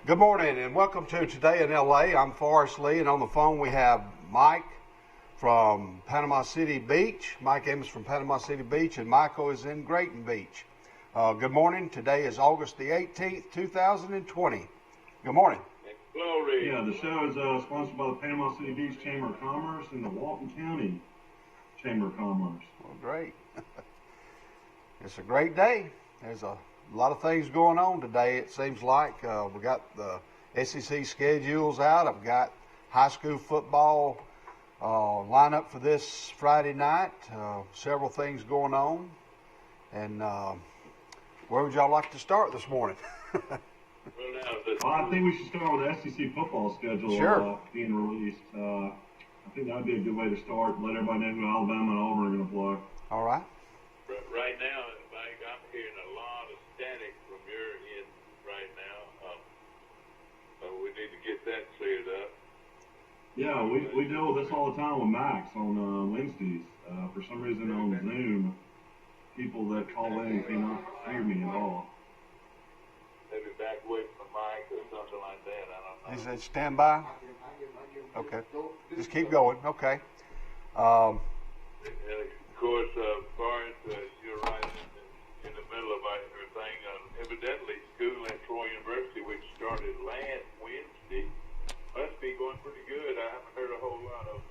Good morning and welcome to Today in LA. I'm Forrest Lee, and on the phone we have Mike from Panama City Beach, Mike Amos from Panama City Beach, and Michael is in Grayton Beach. Good morning. Today is August the 18th, 2020. Good morning. Glory. Yeah, the show is sponsored by the Panama City Beach Chamber of Commerce and the Walton County Chamber of Commerce. Well, great. It's a great day. There's a lot of things going on today, it seems like. We got the SEC schedules out. I've got high school football lineup for this Friday night. Several things going on. And where would y'all like to start this morning? Well, I think we should start with the SEC football schedule being released. I think that would be a good way to start. Let everybody know who Alabama and Auburn are going to play. All right. Right now, Mike, I'm hearing a lot of static from your end right now. So we need to get that cleared up. Yeah, we deal with this all the time with Max on Wednesdays. For some reason on Zoom, people that call in cannot hear me at all. Maybe back away from the mic or something like that. I don't know. Is it stand by? Okay. Just keep going. Okay. And of course, Forrest, you're right in the middle of everything. Evidently, school at Troy University, which started last Wednesday, must be going pretty good. I haven't heard a whole lot of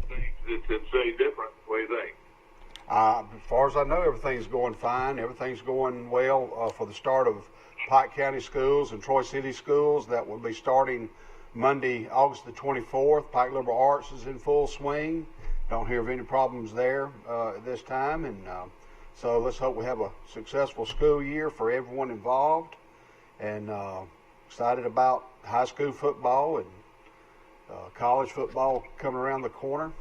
things that say different. What do you think? As far as I know, everything's going fine. Everything's going well for the start of Pike County schools and Troy City schools. That will be starting Monday, August the 24th. Pike Liberal Arts is in full swing. Don't hear of any problems there at this time. And so let's hope we have a successful school year for everyone involved. And excited about high school football and college football coming around the corner.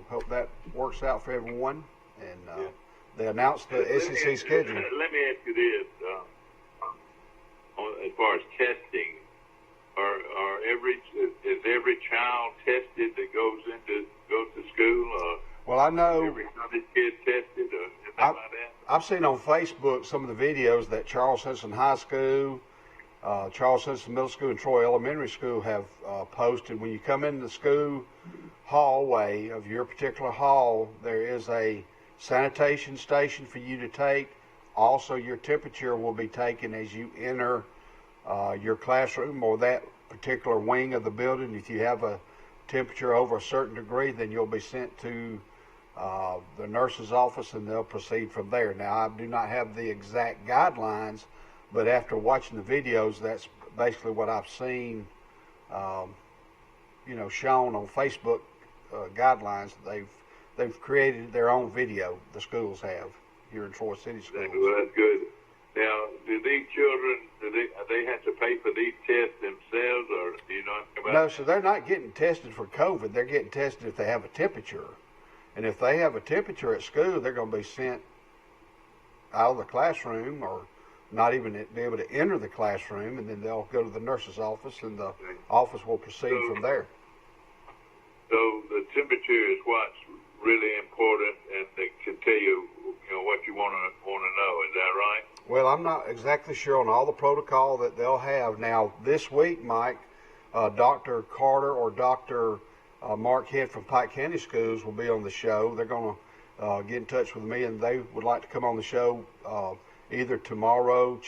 Hope that works out for everyone. And they announced the SEC schedule. Let me ask you this: as far as testing, is every child tested that goes to school? Well, I know every Sunday kid tested, or anything like that. I've seen on Facebook some of the videos that Charles Henson High School, Charles Henson Middle School, and Troy Elementary School have posted. When you come into the school hallway of your particular hall, there is a sanitation station for you to take. Also, your temperature will be taken as you enter your classroom or that particular wing of the building. If you have a temperature over a certain degree, then you'll be sent to the nurse's office and they'll proceed from there. Now, I do not have the exact guidelines, but after watching the videos, that's basically what I've seen, shown on Facebook guidelines. They've created their own video, the schools have, here in Troy City Schools. Well, that's good. Now, do these children, they have to pay for these tests themselves, or do you know about No, so they're not getting tested for COVID. They're getting tested if they have a temperature. And if they have a temperature at school, they're going to be sent out of the classroom or not even be able to enter the classroom, and then they'll go to the nurse's office, and the office will proceed from there. So the temperature is what's really important, and they can tell you, what you want to know. Is that right? Well, I'm not exactly sure on all the protocol that they'll have. Now, this week, Mike, Dr. Carter or Dr. Mark Head from Pike County Schools will be on the show. They're going to get in touch with me, and they would like to come on the show either tomorrow,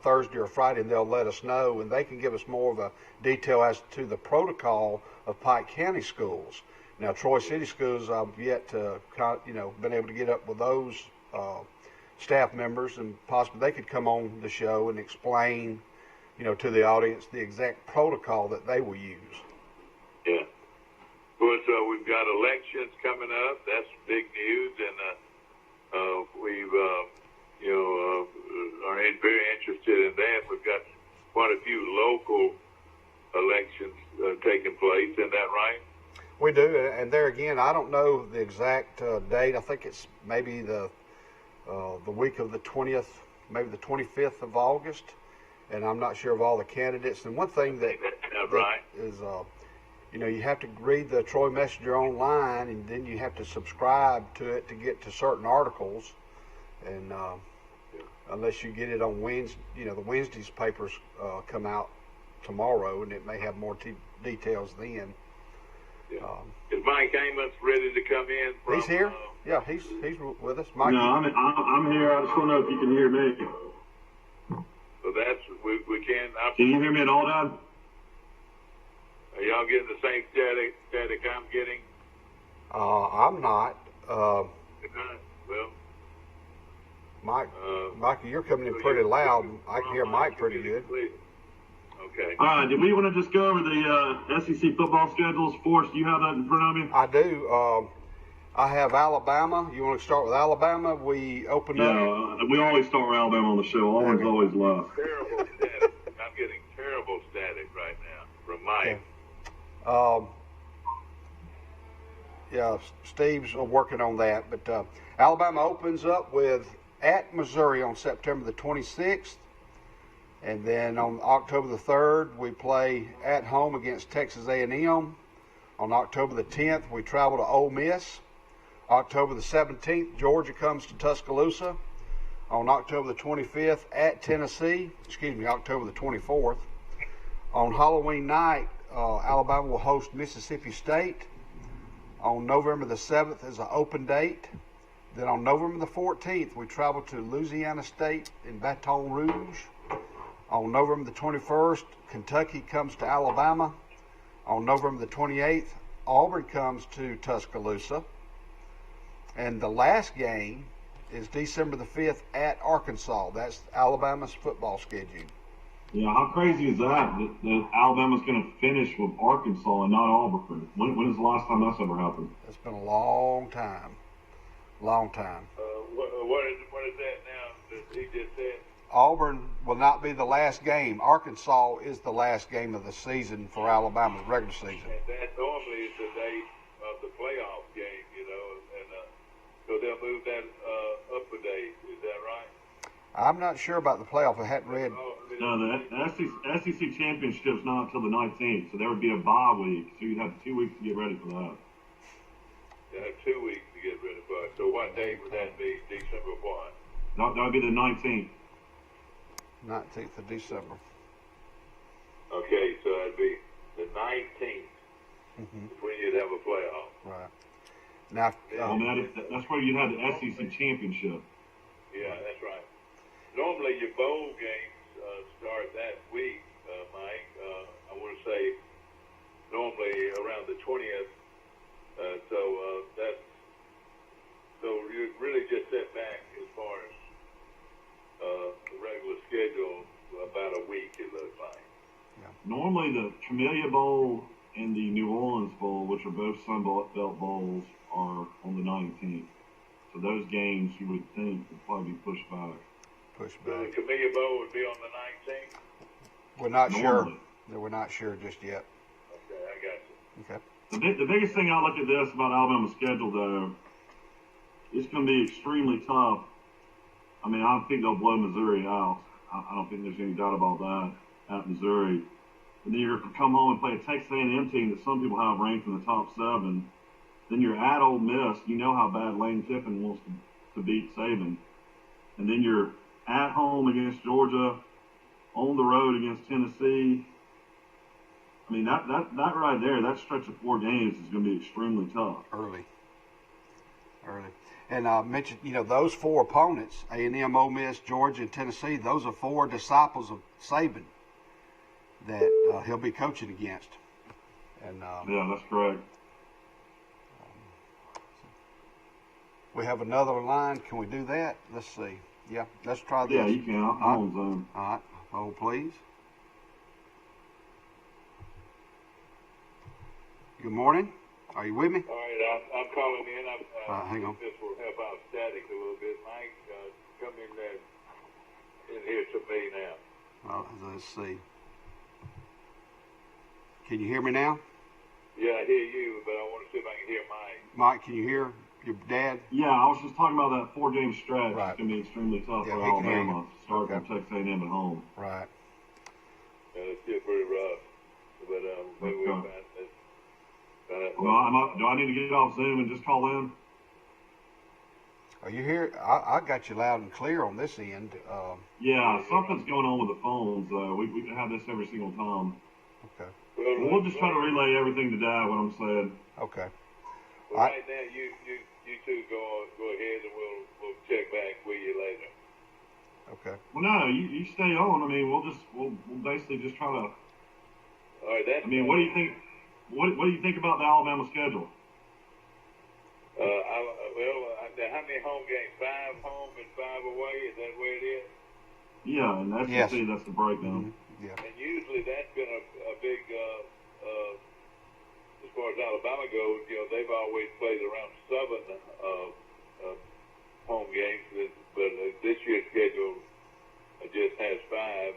Thursday, or Friday, and they'll let us know, and they can give us more of a detail as to the protocol of Pike County Schools. Now, Troy City Schools, I've yet to, been able to get up with those staff members, and possibly they could come on the show and explain, to the audience the exact protocol that they will use. Yeah. Of course, we've got elections coming up. That's big news, and we've, are very interested in that. We've got quite a few local elections taking place. Isn't that right? We do, and there again, I don't know the exact date. I think it's maybe the week of the 20th, maybe the 25th of August, and I'm not sure of all the candidates. And one thing that is, you have to read the Troy Messenger online, and then you have to subscribe to it to get to certain articles. And unless you get it on Wednesday. The Wednesday's papers come out tomorrow, and it may have more details then. Yeah. Is Mike Amos ready to come in? He's here. Yeah, he's with us. Mike. No, I'm here. I just want to know if you can hear me. So that's we can. Can you hear me at all, Dad? Are y'all getting the same static I'm getting? I'm not. Well, Mike, you're coming in pretty loud. I can hear Mike pretty good. Okay. All right. Did we want to just go over the SEC football schedules? Forrest, do you have that in front of you? I do. I have Alabama. You want to start with Alabama? We open up. Yeah, we always start with Alabama on the show. Always love. Terrible static. I'm getting terrible static right now from Mike. Okay. Yeah, Steve's working on that. But Alabama opens up with at Missouri on September the 26th. And then on October the 3rd, we play at home against Texas A&M. On October the 10th, we travel to Ole Miss. October the 17th, Georgia comes to Tuscaloosa. On October the 25th, at Tennessee. October the 24th. On Halloween night, Alabama will host Mississippi State. On November the 7th is an open date. Then on November the 14th, we travel to Louisiana State in Baton Rouge. On November the 21st, Kentucky comes to Alabama. On November the 28th, Auburn comes to Tuscaloosa. And the last game is December the 5th at Arkansas. That's Alabama's football schedule. Yeah, how crazy is that Alabama's going to finish with Arkansas and not Auburn? When is the last time that's ever happened? It's been a long time. Long time. What is that now that he just said? Auburn will not be the last game. Arkansas is the last game of the season for Alabama's regular season. And that normally is the day of the playoff game, and so they'll move that up a day. Is that right? I'm not sure about the playoff. I hadn't read. No, the SEC championship's not until the 19th, so there would be a bye week. So you'd have 2 weeks to get ready for that. You have 2 weeks to get ready for it. So what day would that be? December what? That would be the 19th. 19th of December. Okay, so that'd be the 19th when you'd have a playoff. Right. Now, that's where you'd have the SEC championship. Yeah, that's right. Normally your bowl games start that week, Mike. I want to say normally around the 20th. So you really just set back as far as the regular schedule about a week, it looks like. Yeah. Normally the Camellia Bowl and the New Orleans Bowl, which are both Sun Belt bowls, are on the 19th. So those games you would think would probably be pushed back. So the Camellia Bowl would be on the 19th? We're not sure. We're not sure just yet. Okay, I got you. Okay. The biggest thing I look at this about Alabama's schedule, though, it's going to be extremely tough. I mean, I think they'll blow Missouri out. I don't think there's any doubt about that at Missouri. And then you're going to come home and play a Texas A&M team that some people have ranked in the top 7. Then you're at Ole Miss. You know how bad Lane Kiffin wants to beat Saban. And then you're at home against Georgia, on the road against Tennessee. I mean, that right there, that stretch of 4 games is going to be extremely tough. Early. And I mentioned, those 4 opponents, A&M, Ole Miss, Georgia, and Tennessee, those are 4 disciples of Saban that he'll be coaching against. And yeah, that's correct. We have another line. Can we do that? Let's see. Yeah, let's try this. Yeah, you can. I'm on Zoom. All right. Hold, please. Good morning. Are you with me? All right, I'm calling in. Hang on. This will help out static a little bit. Mike, come in there in here to me now. Well, let's see. Can you hear me now? Yeah, I hear you, but I want to see if I can hear Mike. Mike, can you hear your dad? Yeah, I was just talking about that 4-game stretch. Right. It's going to be extremely tough Yeah, for he can hear Alabama. you. Starting Okay. from Texas A&M at home. Right. It's still pretty rough, but maybe we'll find it. Well, do I need to get off Zoom and just call in? Are you here? I got you loud and clear on this end. Yeah, something's going on with the phones. We can have this every single time. Okay. We'll just try to relay everything to Dad, what I'm saying. Okay. Well, right now, you two go ahead, and we'll check back with you later. Okay. Well, no, you stay on. I mean, we'll basically just try to. All right, that's. I mean, what do you think? What do you think about the Alabama schedule? How many home games? 5 home and 5 away. Is that where it is? Yeah, and that's yes. that's the breakdown. Mm-hmm. Yeah. And usually that's been a big. As far as Alabama goes, they've always played around 7 home games, but this year's schedule just has 5,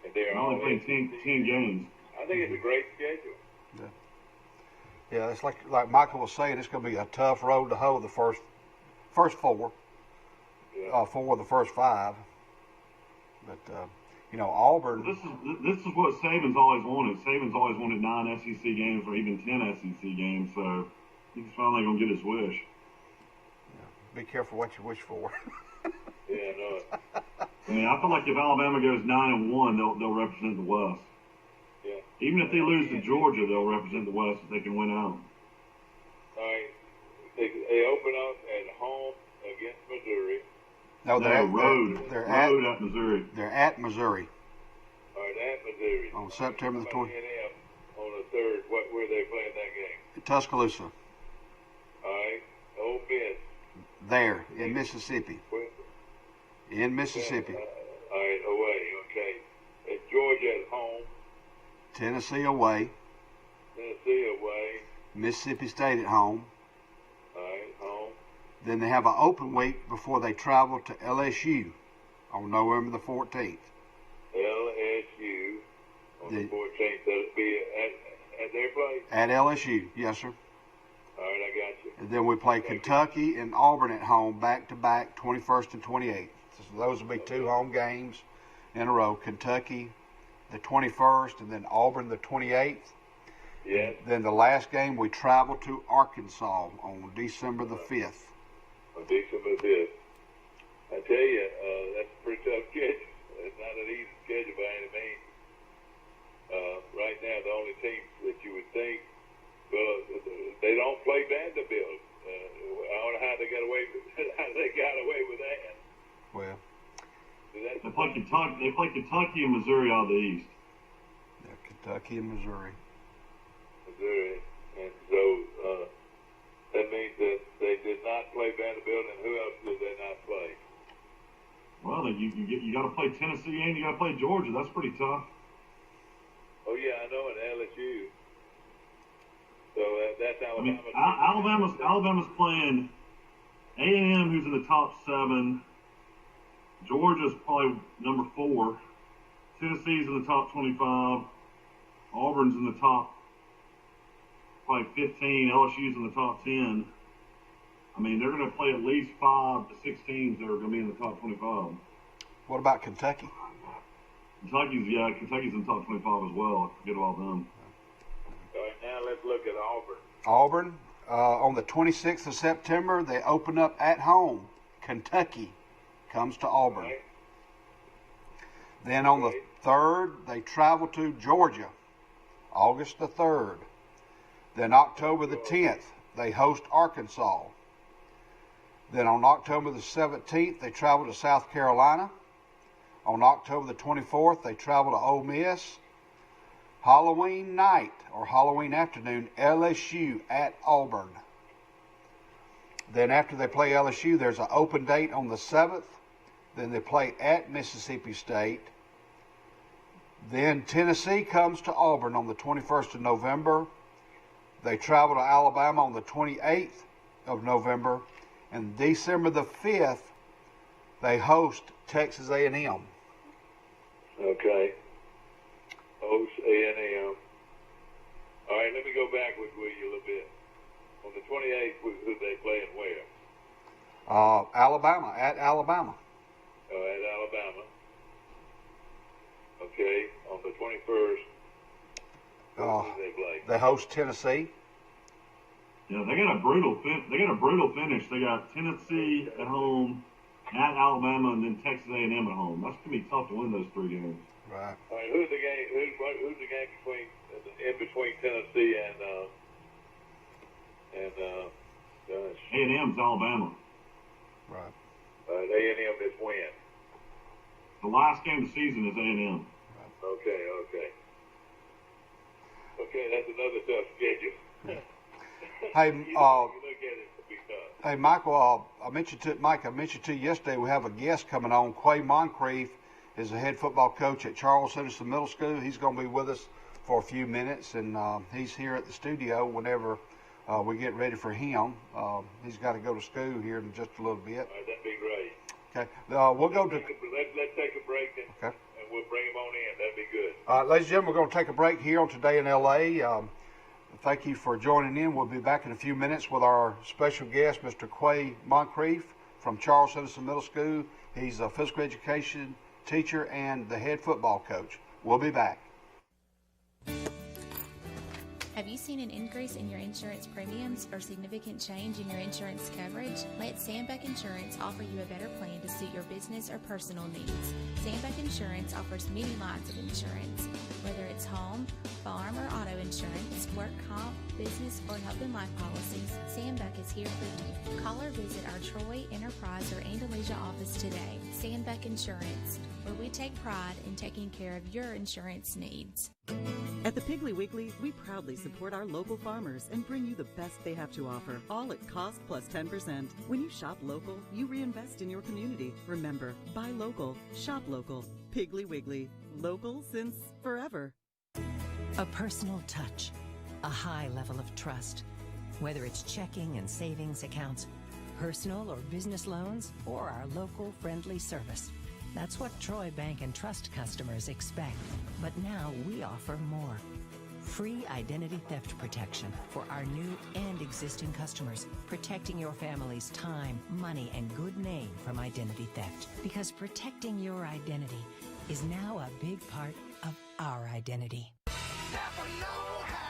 and they're only playing 10 games. I think it's a great schedule. Yeah. Yeah, it's like Michael was saying, it's going to be a tough road to hoe the first 4. Yeah. 4 of the first 5. But Auburn. This is what Saban's always wanted. Saban's always wanted 9 SEC games or even 10 SEC games. So he's finally gonna get his wish. Yeah. Be careful what you wish for. Yeah, no. I mean, I feel like if Alabama goes 9-1, they'll represent the West. Yeah. Even if they lose to Georgia, they'll represent the West if they can win out. All right. They open up at home against Missouri. No, they're at Missouri. They're at Missouri. All right, at Missouri. On September the 20th. On the 3rd. Where they playing that game? Tuscaloosa. All right. Ole Miss. There, in Mississippi. Where? In Mississippi. All right, away. Okay. At Georgia at home. Tennessee away. Tennessee away. Mississippi State at home. All right, home. Then they have an open week before they travel to LSU on November the 14th. LSU on the 14th. That'll be at their place? At LSU, yes, sir. All right, I got you. And then we play Kentucky and Auburn at home back-to-back, 21st and 28th. So those will be 2 home games in a row. Kentucky the 21st and then Auburn the 28th. Yes. Then the last game we travel to Arkansas on December the 5th. On December 5th. I tell you, that's a pretty tough schedule. It's not an easy schedule by any means. Right now, the only teams that you would think, well, they don't play Vanderbilt. I don't know how they got away with that. Well, they play Kentucky. They play Kentucky and Missouri out of the East. Yeah, Kentucky and Missouri. Missouri, and so that means that they did not play Vanderbilt, and who else did they not play? Well, you got to play Tennessee and you got to play Georgia. That's pretty tough. Oh yeah, I know, at LSU. So that's Alabama. I mean, Alabama's playing A&M, who's in the top 7. Georgia's probably number 4. Tennessee's in the top 25. Auburn's in the top probably 15. LSU's in the top 10. I mean, they're going to play at least 5 to 6 teams that are going to be in the top 25. What about Kentucky? Kentucky's in the top 25 as well. I forget about them. All right, now let's look at Auburn. Auburn, on the 26th of September, they open up at home. Kentucky comes to Auburn. Right. Then on the 3rd, they travel to Georgia, August the 3rd. Then October the 10th, they host Arkansas. Then on October the 17th, they travel to South Carolina. On October the 24th, they travel to Ole Miss. Halloween night or Halloween afternoon, LSU at Auburn. Then after they play LSU, there's an open date on the 7th. Then they play at Mississippi State. Then Tennessee comes to Auburn on the 21st of November. They travel to Alabama on the 28th of November. And December the 5th, they host Texas A&M. Okay. Host A&M. All right, let me go back with you a little bit. On the 28th, who they play and where? Alabama, at Alabama. At Alabama. Okay. On the 21st, who do they play? They host Tennessee. Yeah, they got a brutal finish. They got Tennessee at home, at Alabama, and then Texas A&M at home. That's gonna be tough to win those 3 games. Right. All right, who's the game? Who's the game between Tennessee and A&M's Alabama. Right. A&M this win. The last game of the season is A&M. Okay. Okay, that's another tough schedule. Hey, you look at it, it'll be tough. Hey, Michael, I mentioned to you yesterday we have a guest coming on. Quay Moncrief is the head football coach at Charles Henderson Middle School. He's going to be with us for a few minutes, and he's here at the studio whenever we get ready for him. He's got to go to school here in just a little bit. All right, that'd be great. Okay, we'll go to. Let's take a break and we'll bring him on in. That'd be good. Ladies and gentlemen, we're going to take a break here on Today in LA. Thank you for joining in. We'll be back in a few minutes with our special guest, Mr. Quay Moncrief from Charles Henderson Middle School. He's a physical education teacher and the head football coach. We'll be back. Have you seen an increase in your insurance premiums or significant change in your insurance coverage? Let Sandbeck Insurance offer you a better plan to suit your business or personal needs. Sandbeck Insurance offers many lines of insurance, whether it's home, farm, or auto insurance, work comp, business, or health and life policies. Sandbeck is here for you. Call or visit our Troy, Enterprise, or Andalusia office today. Sandbeck Insurance, where we take pride in taking care of your insurance needs. At the Piggly Wiggly, we proudly support our local farmers and bring you the best they have to offer, all at cost plus 10%. When you shop local, you reinvest in your community. Remember, buy local, shop local. Piggly Wiggly, local since forever. A personal touch, a high level of trust. Whether it's checking and savings accounts, personal or business loans, or our local friendly service. That's what Troy Bank and Trust customers expect. But now we offer more. Free identity theft protection for our new and existing customers, protecting your family's time, money, and good name from identity theft. Because protecting your identity is now a big part of our identity.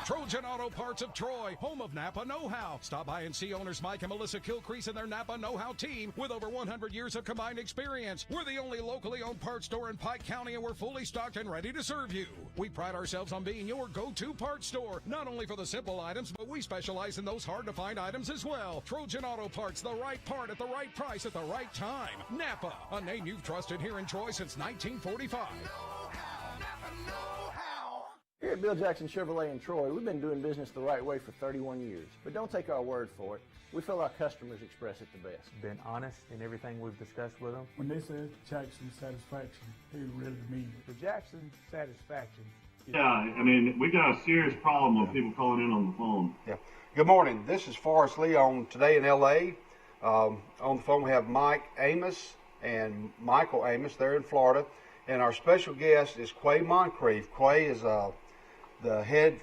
Trojan Auto Parts of Troy, home of Napa Know-How. Stop by and see owners Mike and Melissa Kilcrease and their Napa Know-How team with over 100 years of combined experience. We're the only locally owned parts store in Pike County, and we're fully stocked and ready to serve you. We pride ourselves on being your go-to parts store, not only for the simple items, but we specialize in those hard-to-find items as well. Trojan Auto Parts, the right part at the right price at the right time. Napa, a name you've trusted here in Troy since 1945. Here at Bill Jackson Chevrolet in Troy, we've been doing business the right way for 31 years. But don't take our word for it. We feel our customers express it the best. Been honest in everything we've discussed with them. When they say Jackson Satisfaction, they really mean it. The Jackson Satisfaction. Yeah, I mean, we got a serious problem with people calling in on the phone. Yeah. Good morning. This is Forrest Lee on Today in LA. On the phone we have Mike Amos and Michael Amos. They're in Florida. And our special guest is Quay Moncrief. Quay is the head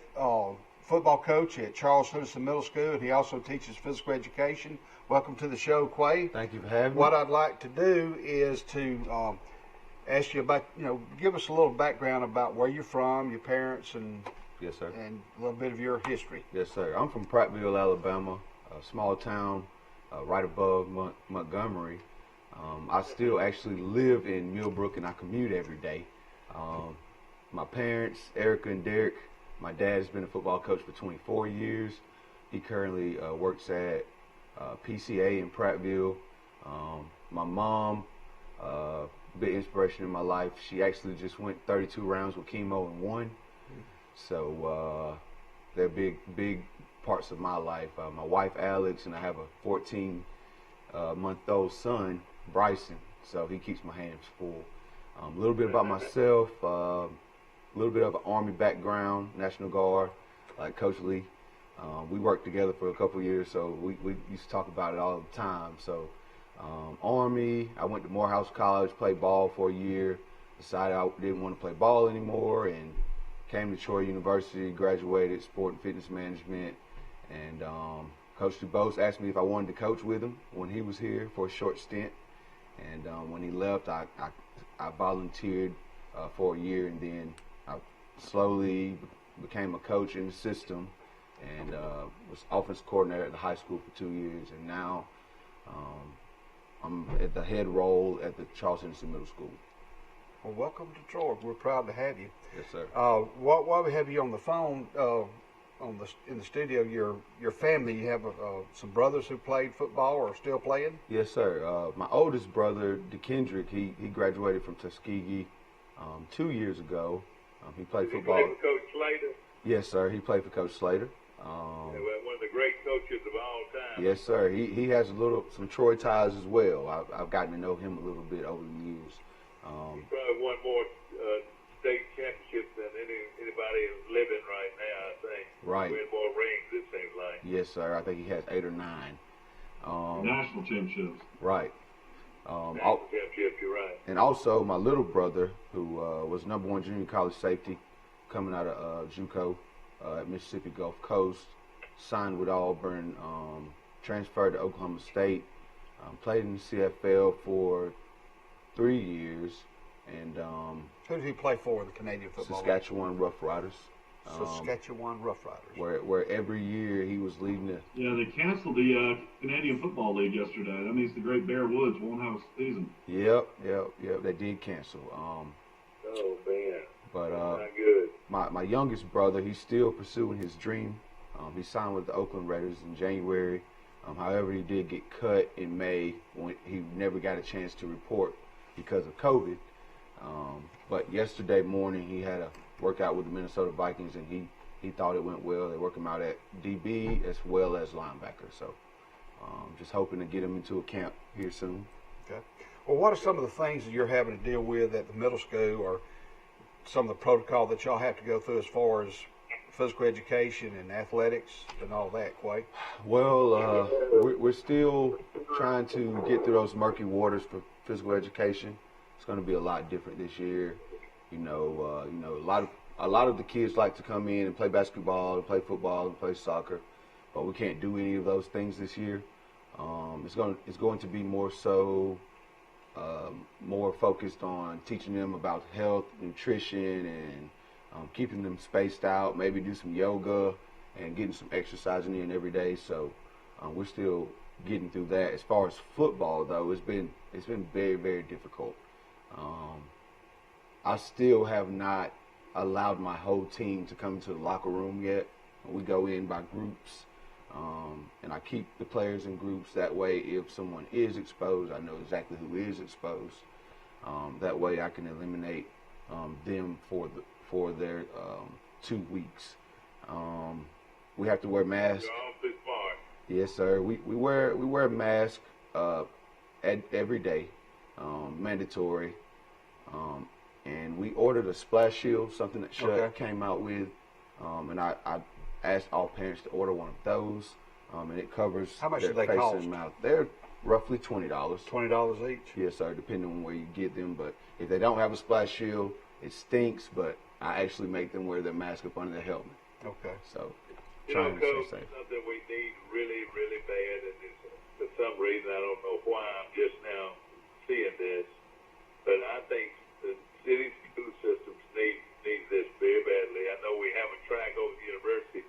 football coach at Charles Henderson Middle School, and he also teaches physical education. Welcome to the show, Quay. Thank you for having me. What I'd like to do is to ask you about, give us a little background about where you're from, your parents, and yes, sir, and a little bit of your history. Yes, sir. I'm from Prattville, Alabama, a small town right above Montgomery. I still actually live in Millbrook, and I commute every day. My parents, Erica and Derek, my dad has been a football coach for 24 years. He currently works at PCA in Prattville. My mom, big inspiration in my life. She actually just went 32 rounds with chemo and won. So they're big parts of my life. My wife, Alex, and I have a 14-month-old son, Bryson. So he keeps my hands full. A little bit about myself. A little bit of an Army background, National Guard, like Coach Lee. We worked together for a couple years, so we used to talk about it all the time. So Army, I went to Morehouse College, played ball for a year, decided I didn't want to play ball anymore, and came to Troy University, graduated sport and fitness management, and Coach DuBose asked me if I wanted to coach with him when he was here for a short stint. And when he left, I volunteered for a year, and then I slowly became a coach in the system. and was offense coordinator at the high school for 2 years, and now I'm at the head role at the Charles Henderson Middle School. Well, welcome to Troy. We're proud to have you. Yes, sir. While we have you on the phone, in the studio, your family, you have some brothers who played football or are still playing? Yes, sir. My oldest brother, DeKendrick, he graduated from Tuskegee 2 years ago. He played football. He played for Coach Slater. Yes, sir. He played for Coach Slater. One of the great coaches of all time. Yes, sir. He has some Troy ties as well. I've gotten to know him a little bit over the years. He probably won more state championships than anybody living right now, I think. Right. Win more rings, it seems like. Yes, sir. I think he has 8 or 9. National championships. Right. National championships, you're right. And also my little brother, who was #1 junior college safety, coming out of JUCO at Mississippi Gulf Coast, signed with Auburn, transferred to Oklahoma State, played in the CFL for 3 years, and Who did he play for in the Canadian Football League? Saskatchewan Rough Riders. Saskatchewan Rough Riders. Where every year he was leading the. Yeah, they canceled the Canadian Football League yesterday. That means the Great Bear Woods won't have a season. Yep. They did cancel. Oh man. But not good. My youngest brother, he's still pursuing his dream. He signed with the Oakland Raiders in January. However, he did get cut in May when he never got a chance to report because of COVID. But yesterday morning he had a workout with the Minnesota Vikings, and he thought it went well. They work him out at DB as well as linebacker. So just hoping to get him into a camp here soon. Okay. Well, what are some of the things that you're having to deal with at the middle school, or some of the protocol that y'all have to go through as far as physical education and athletics and all that, Quay? Well, we're still trying to get through those murky waters for physical education. It's going to be a lot different this year. A lot of the kids like to come in and play basketball, and play football, and play soccer, but we can't do any of those things this year. It's going to be more so more focused on teaching them about health, nutrition, and keeping them spaced out. Maybe do some yoga and getting some exercising in every day. So we're still getting through that. As far as football, though, it's been very, very difficult. I still have not allowed my whole team to come into the locker room yet. We go in by groups, and I keep the players in groups. That way, if someone is exposed, I know exactly who is exposed. That way, I can eliminate them for their 2 weeks. We have to wear masks. You're awfully smart. Yes, sir. We wear a mask every day, mandatory. And we ordered a splash shield, something that Shut came out with, and I asked all parents to order one of those, and it covers How much their do they face cost? and mouth. They're roughly $20. $20 each? Yes, sir, depending on where you get them. But if they don't have a splash shield, it stinks, but I actually make them wear their mask up under their helmet. Okay. So, You trying know, to Coach, stay safe. something we need really, really bad, and it's, for some reason, I don't know why I'm just now seeing this, but I think the city school systems need this very badly. I know we have a track over the university,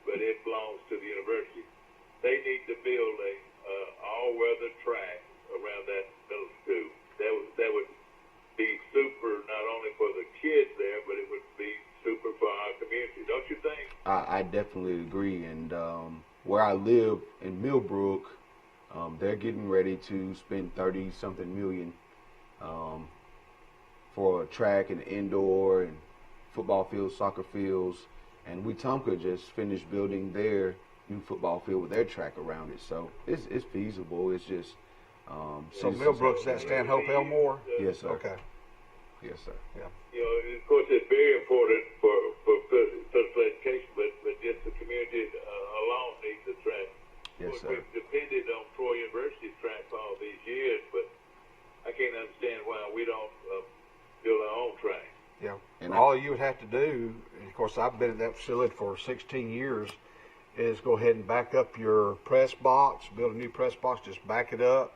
but it belongs to the university. They need to build a all-weather track around that middle school. That would be super not only for the kids there, but it would be super for our community. Don't you think? I definitely agree. And where I live in Millbrook, they're getting ready to spend 30-something million for a track and indoor and football fields, soccer fields. And Wetumpka just finished building their new football field with their track around it. So it's feasible. It's just So Millbrook's that Stanhope Elmore? Yes, sir. Okay. Yes, sir. Yeah. You know, of course, it's very important for physical education, but just the community alone needs a track. Yes, Of course, sir. we've depended on Troy University's track for all these years, but I can't understand why we don't build our own track. Yeah. And all you would have to do, and of course I've been at that facility for 16 years, is go ahead and back up your press box, build a new press box, just back it up.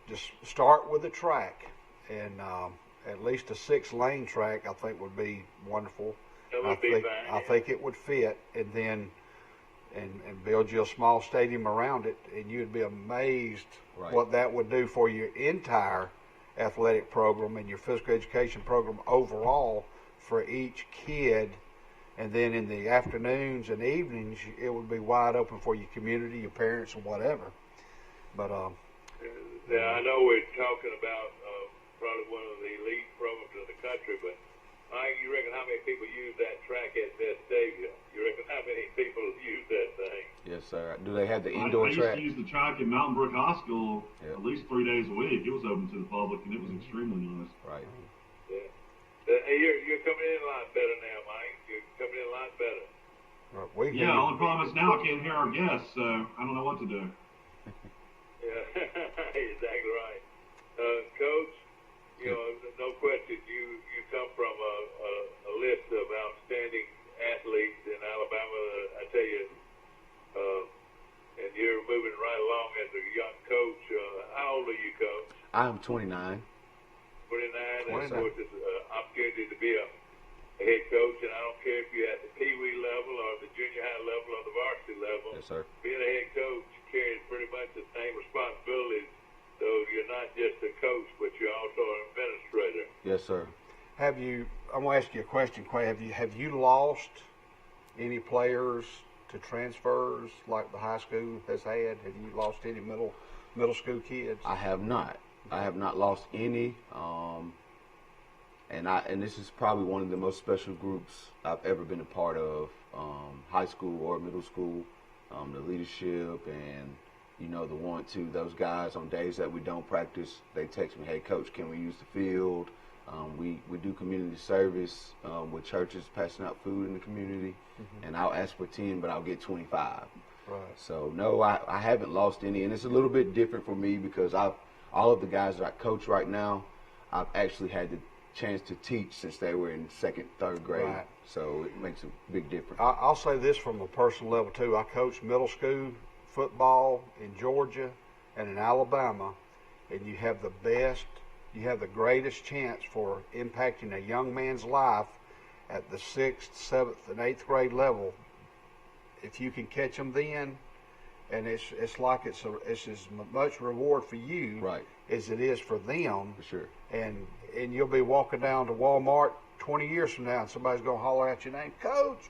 Just start with the track, and at least a 6-lane track I think would be wonderful. That would be fine. I think it would fit, and then and build you a small stadium around it, and you'd be amazed what that would do for your entire athletic program and your physical education program overall for each kid. And then in the afternoons and evenings, it would be wide open for your community, your parents, or whatever. But yeah, I know we're talking about probably one of the elite programs in the country, but Mike, you reckon how many people use that track at that stadium? You reckon how many people use that thing? Yes, sir. Do they have the indoor track? I used to use the track in Mountain Brook High School at least 3 days a week. It was open to the public, and it was extremely nice. Right. Yeah. Hey, you're coming in a lot better now, Mike. You're coming in a lot better. Yeah, only problem is now I can't hear our guests, so I don't know what to do. Yeah, exactly right. Coach, you know, no question, you come from a list of outstanding athletes in Alabama. I tell you, and you're moving right along as a young coach. How old are you, Coach? I am 29. 29, and of course, it's an opportunity to be a head coach, and I don't care if you're at the Pee Wee level or the junior high level or the varsity level. Yes, sir. Being a head coach carries pretty much the same responsibilities. So you're not just a coach, but you're also an administrator. Yes, sir. I'm going to ask you a question, Quay. Have you lost any players to transfers like the high school has had? Have you lost any middle school kids? I have not. I have not lost any. And this is probably one of the most special groups I've ever been a part of, high school or middle school. The leadership and, you know, the those guys on days that we don't practice, they text me, hey, Coach, can we use the field? We do community service with churches passing out food in the community, and I'll ask for 10, but I'll get 25. Right. So, no, I haven't lost any, and it's a little bit different for me because all of the guys that I coach right now, I've actually had the chance to teach since they were in second, third grade. Right. So it makes a big difference. I'll say this from a personal level, too. I coached middle school football in Georgia and in Alabama, and you have the greatest chance for impacting a young man's life at the 6th, 7th, and 8th grade level. If you can catch them then, and it's like it's as much reward for you as it is for them. For sure. And you'll be walking down to Walmart 20 years from now, and somebody's going to holler out your name, Coach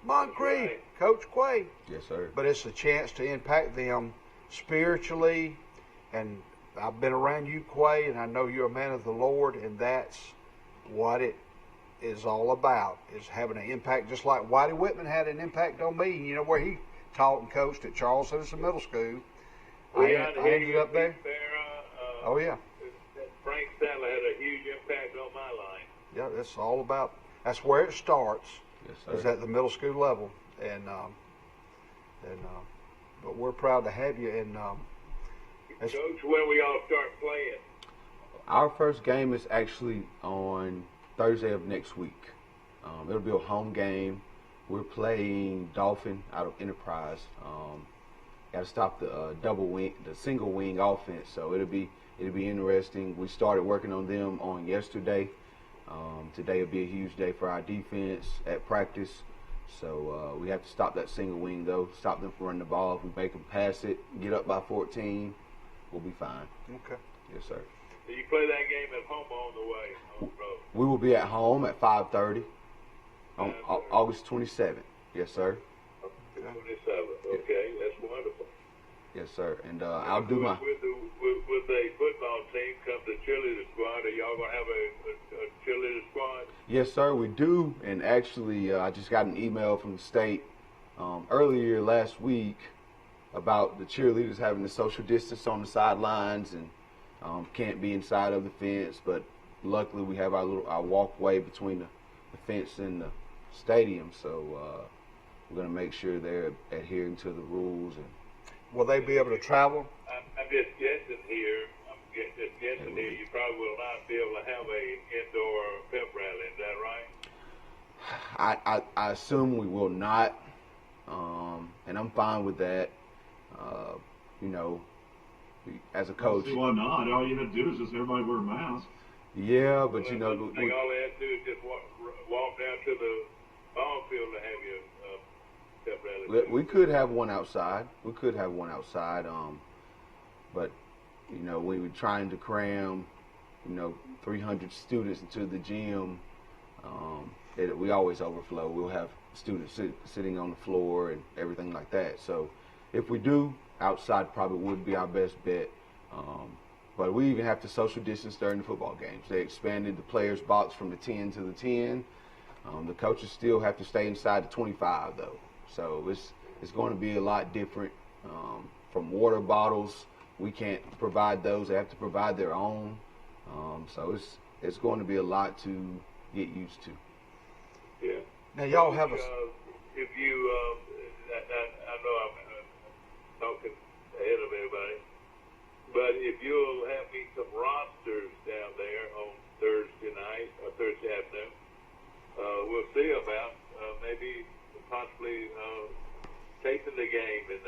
Moncrief, Coach Quay. Yes, sir. But it's a chance to impact them spiritually, and I've been around you, Quay, and I know you're a man of the Lord, and that's what it is all about, is having an impact, just like Whitey Whitman had an impact on me. You know, where he taught and coached at Charles Citizen Middle School. I ended up there. Oh, yeah. Frank Sadler had a huge impact on my life. Yeah, that's all about, that's where it starts. Yes, sir. Is at the middle school level. But we're proud to have you. And Coach, when we all start playing? Our first game is actually on Thursday of next week. It'll be a home game. We're playing Dolphin out of Enterprise. Got to stop the single wing offense. So it'll be interesting. We started working on them on yesterday. Today will be a huge day for our defense at practice. So we have to stop that single wing, though. Stop them from running the ball. If we make them pass it, get up by 14, we'll be fine. Okay. Yes, sir. So you play that game at home on the way, on the road? We will be at home at 5:30 on August 27th. Yes, sir. 27th. Okay, that's wonderful. Yes, sir. And I'll do my. With a football team comes the cheerleader squad. Are y'all gonna have a cheerleader squad? Yes, sir. We do. And actually, I just got an email from the state earlier last week about the cheerleaders having the social distance on the sidelines and can't be inside of the fence. But luckily, we have our walkway between the fence and the stadium. So we're gonna make sure they're adhering to the rules. And will they be able to travel? I'm just guessing here. You probably will not be able to have a indoor pep rally. Is that right? I assume we will not, and I'm fine with that. You know, as a coach. See why not? All you have to do is just everybody wear a mask. Yeah, but you know, all they have to do is just walk down to the be able to have your pep rally? We could have one outside. But we were trying to cram 300 students into the gym. We always overflow. We'll have students sitting on the floor and everything like that. So if we do, outside probably would be our best bet. But we even have to social distance during the football games. They expanded the players' box from the 10 to the 10. The coaches still have to stay inside the 25 though. So it's going to be a lot different. From water bottles, we can't provide those. They have to provide their own. So it's going to be a lot to get used to. Yeah. Now y'all have a. If you, I know I'm talking ahead of everybody, but if you'll have me some rosters down there on Thursday night or Thursday afternoon, we'll see about maybe possibly taping the game and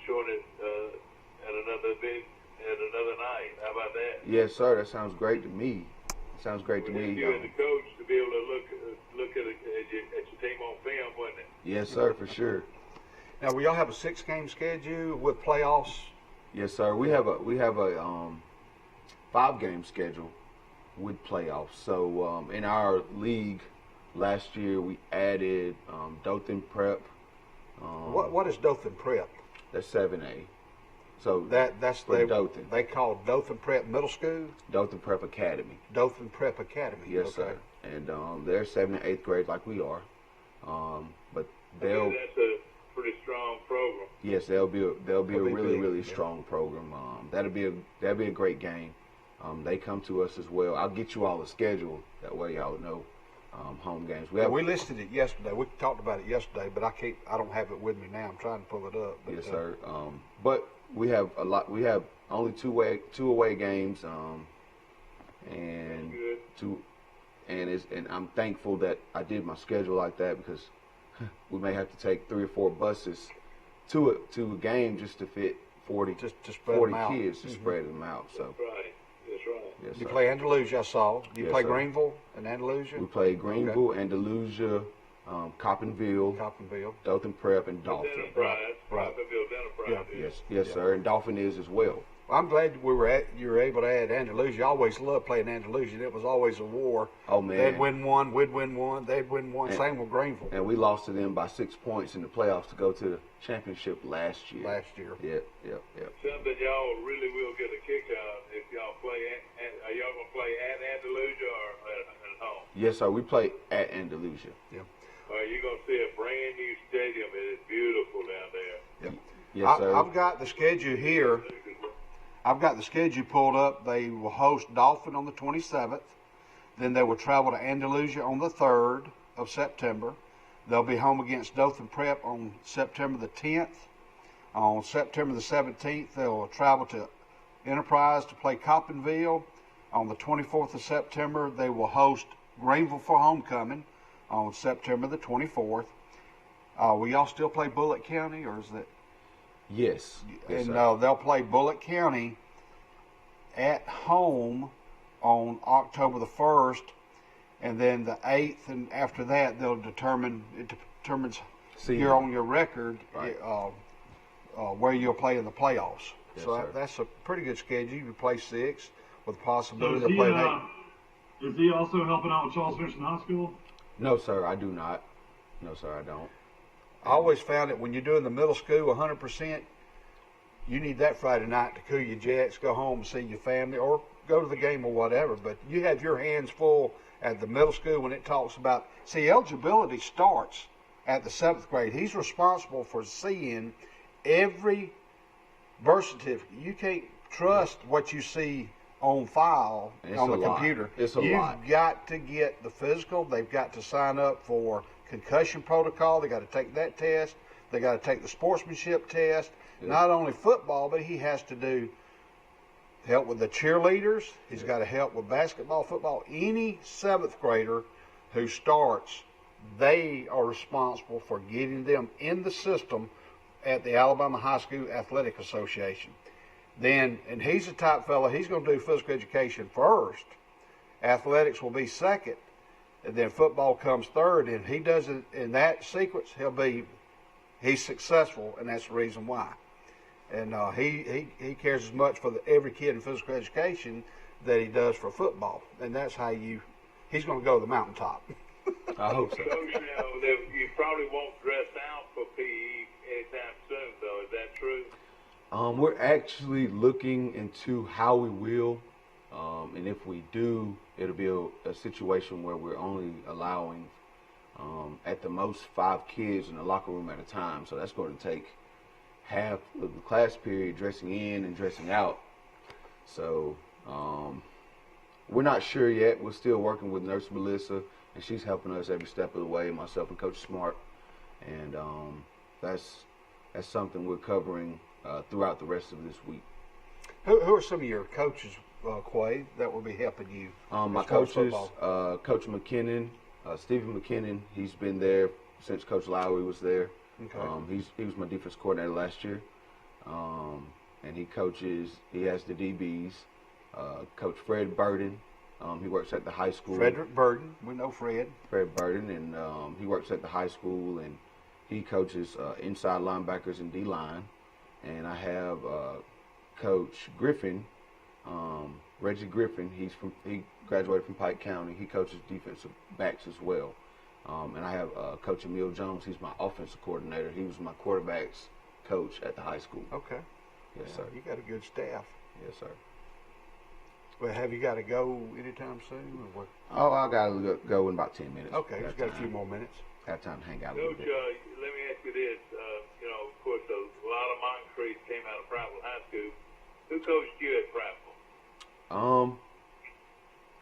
showing it at another event at another night. How about that? Yes, sir. That sounds great to me. Sounds great to me. You and the coach to be able to look at your team on film, wouldn't it? Yes, sir, for sure. Now, will y'all have a 6-game schedule with playoffs? Yes, sir. We have a 5-game schedule with playoffs. So in our league last year, we added Dothan Prep. What is Dothan Prep? That's 7A. So that's for Dothan. They call it Dothan Prep Middle School. Dothan Prep Academy. Dothan Prep Academy. Yes, okay. sir. And they're 7th and 8th grade like we are. But they'll. That's a pretty strong program. Yes, they'll be a really big, strong program. That'll be a great game. They come to us as well. I'll get you all a schedule. That way y'all know home games. We listed it yesterday. We talked about it yesterday, but I don't have it with me now. I'm trying to pull it up. But, yes, sir. But we have a lot. We have only two away games, and and I'm thankful that I did my schedule like that because we may have to take 3 or 4 buses to a game just to fit 40 just to spread 40 them out. Kids to spread them out. So That's right. yes, you sir. play Andalusia, I saw. Do you Yes, play sir. Greenville and Andalusia? We play Greenville, Andalusia, Coppinville, Dothan Prep, and Dolphin. Enterprise, Right. Enterprise. Yes, sir. And Dolphin is as well. I'm glad you were able to add Andalusia. I always loved playing Andalusia. It was always a war. Oh, man. They'd win one, we'd win one. They'd win one. Same with Greenville. And we lost to them by 6 points in the playoffs to go to the championship last year. Yep. Something y'all really will get a kick out if y'all play. Are y'all gonna play at Andalusia or at home? Yes, sir. We play at Andalusia. Yep. You're gonna see a brand new stadium. It is beautiful down there. Yep. Yes, sir. I've got the schedule here. I've got the schedule pulled up. They will host Dolphin on the 27th. Then they will travel to Andalusia on the 3rd of September. They'll be home against Dothan Prep on September the 10th. On September the 17th, they'll travel to Enterprise to play Coppinville. On the 24th of September, they will host Greenville for homecoming on September the 24th. Will y'all still play Bullitt County, or is that? Yes. And they'll play Bullitt County at home on October the 1st, and then the 8th, and after that it determines here on your record where you'll play in the playoffs. Yes, So sir. that's a pretty good schedule. You can play 6 with the possibility So of playing 8. is he also helping out with Charles Mission High School? No, sir. I do not. No, sir. I don't. I always found that when you're doing the middle school 100%, you need that Friday night to cool your jets, go home and see your family, or go to the game or whatever. But you have your hands full at the middle school when it talks about, eligibility starts at the 7th grade. He's responsible for seeing every birth certificate. You can't trust what you see on file on the computer. It's a lot. You've got to get the physical. They've got to sign up for concussion protocol. They got to take that test. They got to take the sportsmanship test. Yeah. Not only football, but he has to do help with the cheerleaders. He's got to help with basketball, football. Any 7th grader who starts, they are responsible for getting them in the system at the Alabama High School Athletic Association. Then, and he's the type fellow, he's going to do physical education first. Athletics will be second. and then football comes third, and he does it in that sequence, he's successful, and that's the reason why. And he cares as much for every kid in physical education that he does for football, and that's how he's going to go to the mountaintop. I hope so. Coach, you probably won't dress out for PE anytime soon, though. Is that true? We're actually looking into how we will, and if we do, it'll be a situation where we're only allowing at the most 5 kids in the locker room at a time. So that's going to take half of the class period dressing in and dressing out. So we're not sure yet. We're still working with Nurse Melissa, and she's helping us every step of the way, myself and Coach Smart. And that's something we're covering throughout the rest of this week. Who are some of your coaches, Quay, that will be helping you? My coaches, Coach McKinnon, Stephen McKinnon, he's been there since Coach Lowry was there. Okay. He was my defense coordinator last year. And he has the DBs. Coach Fred Burden, he works at the high school. Frederick Burden, we know Fred. Fred Burden, and he works at the high school, and he coaches inside linebackers and D-line. And I have Coach Griffin, Reggie Griffin. He graduated from Pike County. He coaches defensive backs as well. And I have Coach Emil Jones. He's my offensive coordinator. He was my quarterbacks coach at the high school. Okay. Yes, sir. You got a good staff. Yes, sir. Well, have you got to go anytime soon? Or what? Oh, I got to go in about 10 minutes. Okay, just got a few more minutes. Have time to hang out a little Coach, bit. let me ask you this. Of course, a lot of Moncrief came out of Prattville High School. Who coached you at Prattville?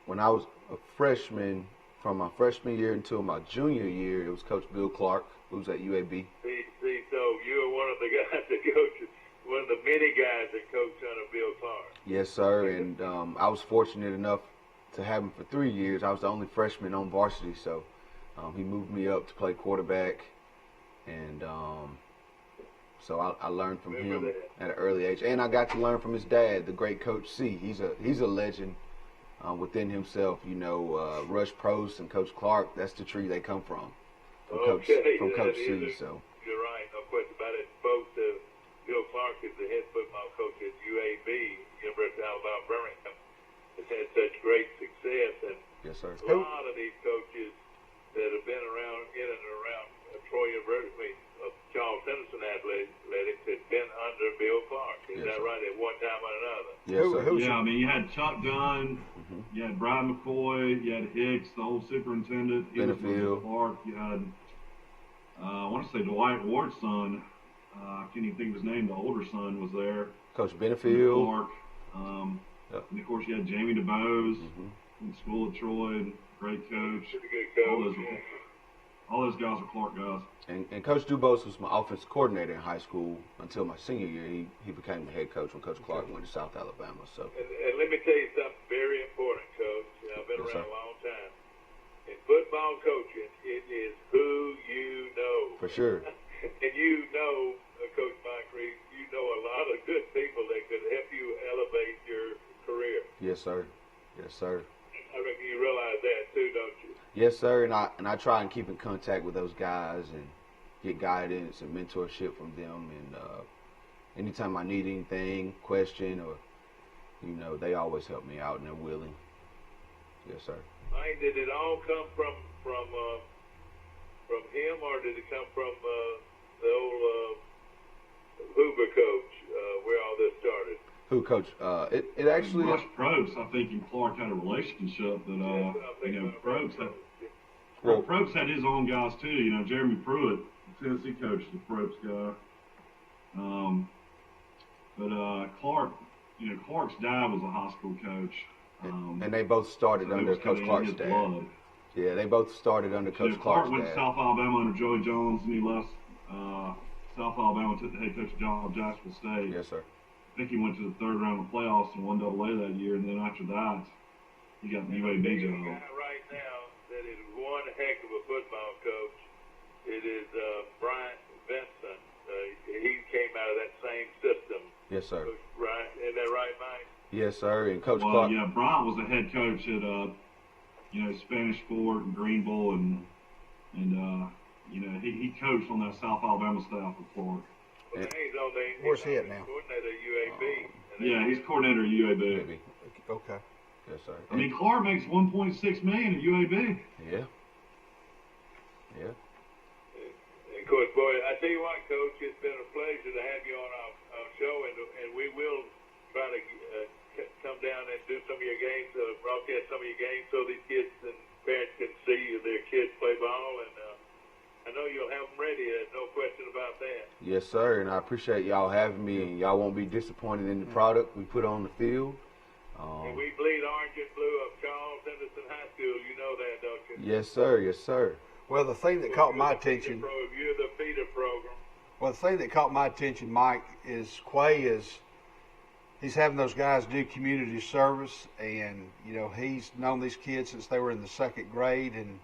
When I was a freshman, from my freshman year until my junior year, it was Coach Bill Clark, who was at UAB. See, so you were one of the guys that coached, one of the many guys that coached under Bill Clark. Yes, sir, and I was fortunate enough to have him for 3 years. I was the only freshman on varsity, so he moved me up to play quarterback, and so I learned from him at an early age, and I got to learn from his dad, the great Coach C. He's a legend within himself. Rush Prost and Coach Clark, that's the tree they come from Coach C. So you're right, no question about it. Folks, Bill Clark is the head football coach at UAB, University of Alabama, Birmingham. Has had such great success, and yes, sir. A lot of these coaches that have been around, in and around Troy University, Charles Henderson Athletics, had been under Bill Clark. Is that right? At one time or another. Yes, sir. Yeah, I mean, you had Chuck Dunn, you had Brad McCoy, you had Hicks, the old superintendent. Benefield. Clark. You had, I want to say Dwight Ward's son. I can't even think of his name. The older son was there. Coach Benefield. Clark. And of course, you had Jamie DeBose from the School of Troy, great coach. Pretty good coach. All those guys are Clark guys. And Coach Dubose was my offensive coordinator in high school until my senior year. He became the head coach when Coach Clark went to South Alabama. So. And let me tell you something very important, Coach. I've been around a long time. In football coaching, it is who you know. For sure. And Coach Moncrief, you know a lot of good people that could help you elevate your career. Yes, sir. Yes, sir. I reckon you realize that too, don't you? Yes, sir. And I try and keep in contact with those guys and get guidance and mentorship from them. And anytime I need anything, question, or they always help me out and they're willing. Yes, sir. Mike, did it all come from him, or did it come from the old Hoover coach, where all this started? Who, Coach? It actually. Rush Probst, I think, and Clark had a relationship that Probst had his own guys too. Jeremy Pruitt, Tennessee coach, the Probst guy. But Clark, Clark's dad was a high school coach. And they both started under Coach Clark's dad. Blood. Yeah, they both started under Coach Clark's Clark went dad. to South Alabama under Joey Jones, and he left South Alabama and took the head coach job at Jacksonville State. Yes, sir. I think he went to the third round of the playoffs and won AA that year, and then after that, he got the UAB job. Right now, that is one heck of a football coach. It is Bryant Vincent. He came out of that same system. Yes, sir. Right? Isn't that right, Mike? Yes, sir. And Coach Clark. Clark. Yeah, Bryant was the head coach at Spanish Fort and Greenville, and he coached on that South Alabama staff before. Well, he's on the Where's he at now? Coordinator UAB. Yeah, he's coordinator at UAB. Maybe. Okay. Yes, sir. I mean, Clark makes $1.6 million at UAB. Yeah. Yeah. And of course, boy, I tell you what, Coach, it's been a pleasure to have you on our show, and we will try to come down and do some of your games, broadcast some of your games, so these kids and parents can see their kids play ball. And I know you'll have them ready. There's no question about that. Yes, sir. And I appreciate y'all having me, and y'all won't be disappointed in the product we put on the field. And we bleed orange and blue of Charles Henderson High School. You know that, don't you? Yes, sir. Yes, sir. Well, the thing that caught my attention. You're the feeder program. Well, the thing that caught my attention, Mike, is Quay he's having those guys do community service, and he's known these kids since they were in the second grade, and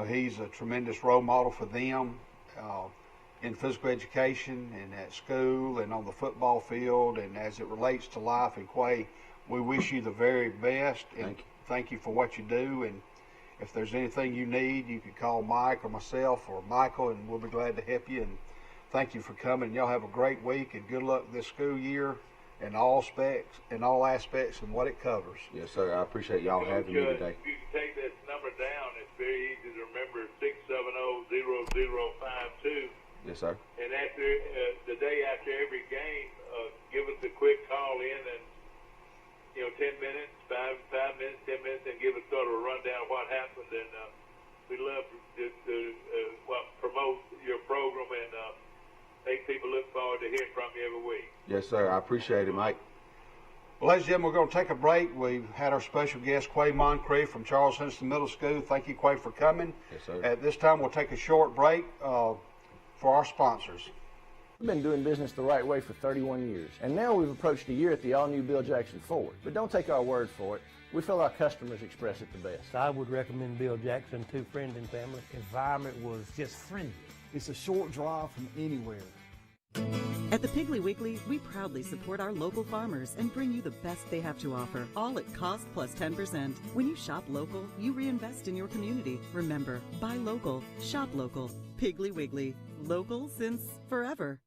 he's a tremendous role model for them in physical education and at school and on the football field, and as it relates to life in Quay. We wish you the very best, and thank you for what you do. And if there's anything you need, you can call Mike or myself or Michael, and we'll be glad to help you. And thank you for coming. Y'all have a great week, and good luck this school year in all aspects and what it covers. Yes, sir. I appreciate y'all having me today. You can take this number down. It's very easy to remember, 670-0052. Yes, sir. And after the day after every game, give us a quick call in, and 10 minutes, 5 minutes, 10 minutes, and give us sort of a rundown of what happened. And we love to promote your program, and make people look forward to hearing from you every week. Yes, sir. I appreciate it, Mike. Well, ladies and gentlemen, we're going to take a break. We've had our special guest, Quay Moncrief from Charles Henderson Middle School. Thank you, Quay, for coming. Yes, sir. At this time, we'll take a short break for our sponsors. We've been doing business the right way for 31 years, and now we've approached a year at the all-new Bill Jackson Ford. But don't take our word for it. We feel our customers express it the best. I would recommend Bill Jackson to friends and family. Environment was just friendly. It's a short drive from anywhere. At the Piggly Wiggly, we proudly support our local farmers and bring you the best they have to offer, all at cost plus 10%. When you shop local, you reinvest in your community. Remember, buy local, shop local. Piggly Wiggly, local since forever.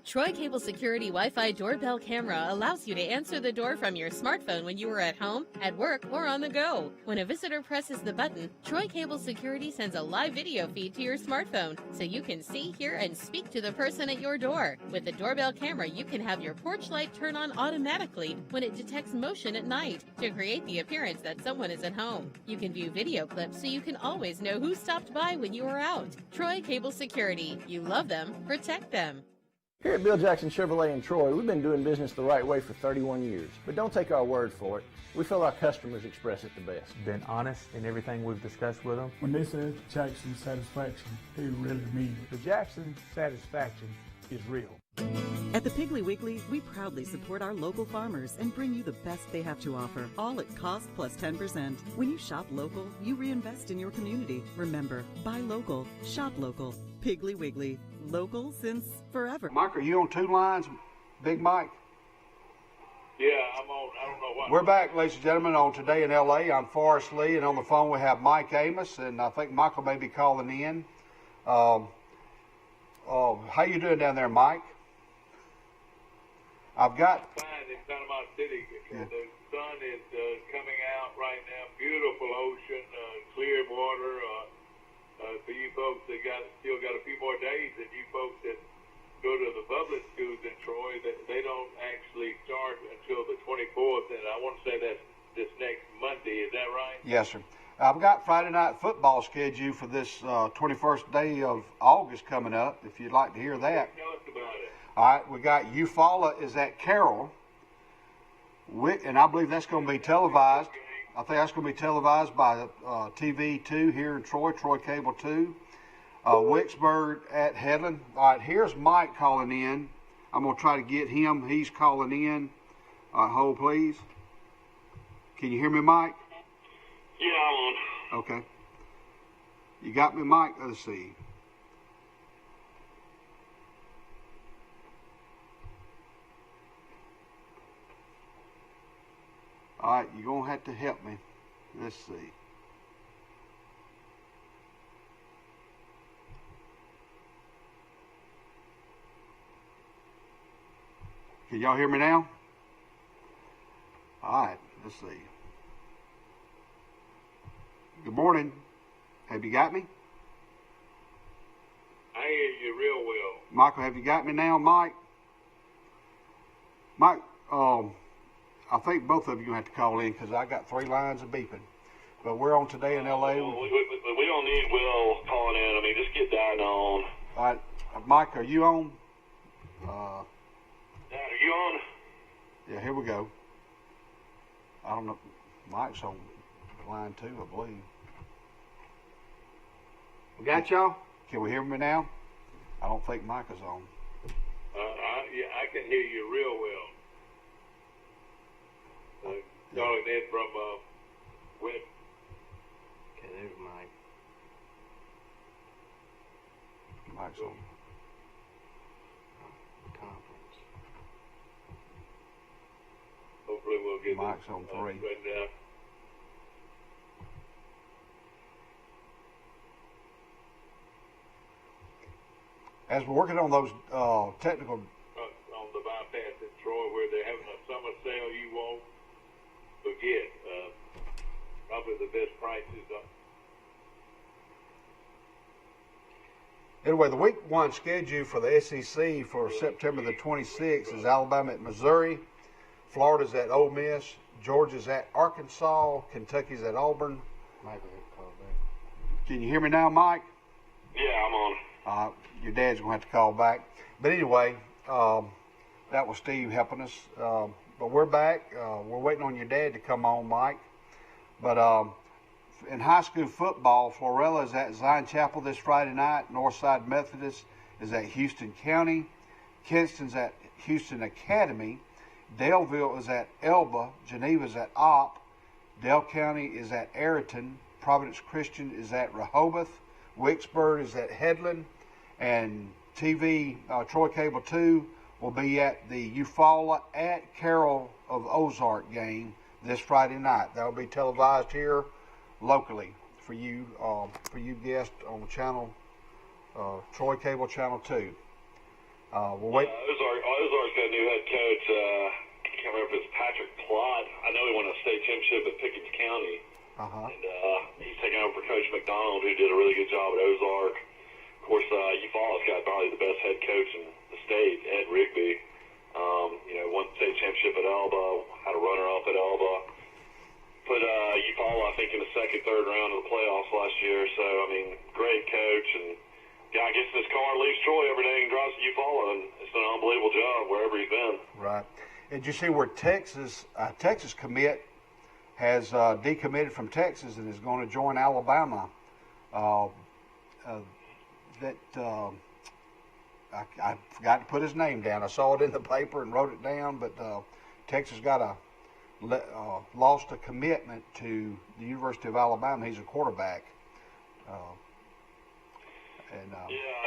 Troy Cable Security Wi-Fi doorbell camera allows you to answer the door from your smartphone when you are at home, at work, or on the go. When a visitor presses the button, Troy Cable Security sends a live video feed to your smartphone so you can see, hear, and speak to the person at your door. With the doorbell camera, you can have your porch light turn on automatically when it detects motion at night to create the appearance that someone is at home. You can view video clips so you can always know who stopped by when you are out. Troy Cable Security. You love them, protect them. Here at Bill Jackson Chevrolet in Troy, we've been doing business the right way for 31 years. But don't take our word for it. We feel our customers express it the best. Been honest in everything we've discussed with them. When they say Jackson satisfaction, they really mean it. The Jackson satisfaction is real. At the Piggly Wiggly, we proudly support our local farmers and bring you the best they have to offer, all at cost plus 10%. When you shop local, you reinvest in your community. Remember, buy local, shop local. Piggly Wiggly, local since forever. Mike, are you on two lines? Big Mike? Yeah, I'm on. I don't know what. We're back, ladies and gentlemen, on Today in L.A. I'm Forrest Lee, and on the phone we have Mike Amos, and I think Michael may be calling in. How you doing down there, Mike? I've got... Fine in Panama City. Yeah. The sun is coming out right now. Beautiful ocean, clear water. For you folks that still got a few more days, and you folks that go to the public schools in Troy, they don't actually start until the 24th, and I want to say that's this next Monday. Is that right? Yes, sir. I've got Friday night football scheduled for this 21st day of August coming up, if you'd like to hear that. Tell us about it. All right, we got Eufaula is at Carroll, and I believe that's going to be televised. I think that's going to be televised by TV2 here in Troy, Troy Cable 2. Wicksburg at Headland. All right, here's Mike calling in. I'm going to try to get him. He's calling in. All right, hold please. Can you hear me, Mike? Yeah, I'm on. Okay. You got me, Mike? Let's see. All right, you're going to have to help me. Let's see. Can y'all hear me now? All right, let's see. Good morning. Have you got me? I hear you real well. Michael, have you got me now, Mike? Mike, I think both of you gonna have to call in because I got 3 lines of beeping. But we're on Today in LA. We don't need Will calling in. I mean, just get Dad on. All right, Mike, are you on? Dad, are you on? Yeah, here we go. I don't know. Mike's on line 2, I believe. We got y'all? Can we hear me now? I don't think Mike is on. Yeah, I can hear you real well. Calling in from West. Okay, there's Mike. Mike's on. Conference. Hopefully we'll get Mike's on 3. Right now. As we're working on those technical. On the bypass in Troy where they're having a summer sale you won't forget. Probably the best prices. Anyway, the week 1 schedule for the SEC for September the 26th is Alabama at Missouri, Florida's at Ole Miss, Georgia's at Arkansas, Kentucky's at Auburn. Michael, call back. Can you hear me now, Mike? Yeah, I'm on. Your dad's going to have to call back. But anyway, that was Steve helping us. But we're back. We're waiting on your dad to come on, Mike. But in high school football, Florella is at Zion Chapel this Friday night. Northside Methodist is at Houston County. Kinston's at Houston Academy. Daleville is at Elba. Geneva is at Opp. Dale County is at Ayrton. Providence Christian is at Rehoboth. Wicksburg is at Headland. And TV, Troy Cable 2 will be at the Eufaula at Carroll of Ozark game this Friday night. That will be televised here locally for you guests on the channel, Troy Cable Channel 2. We'll wait. Ozark's got a new head coach. I can't remember if it's Patrick Plott. I know he won a state championship at Pickens County. And he's taking over for Coach McDonald, who did a really good job at Ozark. Of course, Eufaula's got probably the best head coach in the state, Ed Rigby. Won the state championship at Elba, had a runner-up at Elba. Put Eufaula, I think, in the second, third round of the playoffs last year. So, I mean, great coach. And guy gets in his car, leaves Troy every day, and drives to Eufaula, and it's an unbelievable job wherever he's been. Right. Did you see where Texas commit has decommitted from Texas and is going to join Alabama? I forgot to put his name down. I saw it in the paper and wrote it down, but Texas got lost a commitment to the University of Alabama. He's a quarterback. I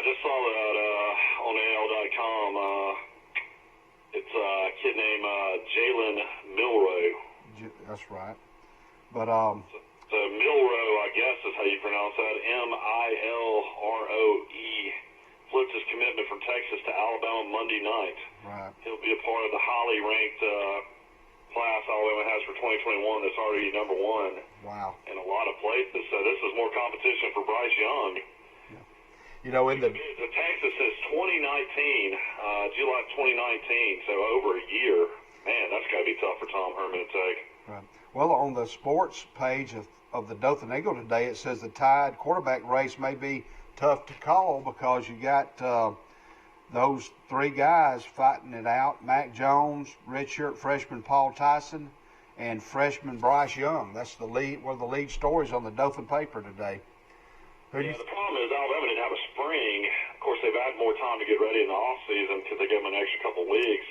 just saw that on AL.com. It's a kid named Jalen Milroe. That's right. But so Milroe, I guess is how you pronounce that. Milroe flipped his commitment from Texas to Alabama Monday night. Right. He'll be a part of the highly ranked class Alabama has for 2021 that's already number 1. Wow. In a lot of places. So this is more competition for Bryce Young. Yeah. In the Texas is 2019, July 2019, so over a year. Man, that's got to be tough for Tom Herman to take. Right. Well, on the sports page of the Dothan Eagle today, it says the Tide quarterback race may be tough to call because you got those 3 guys fighting it out: Mac Jones, redshirt freshman Paul Tyson, and freshman Bryce Young. That's one of the lead stories on the Dothan paper today. The problem is Alabama didn't have a spring. Of course, they've had more time to get ready in the off season because they gave them an extra couple weeks.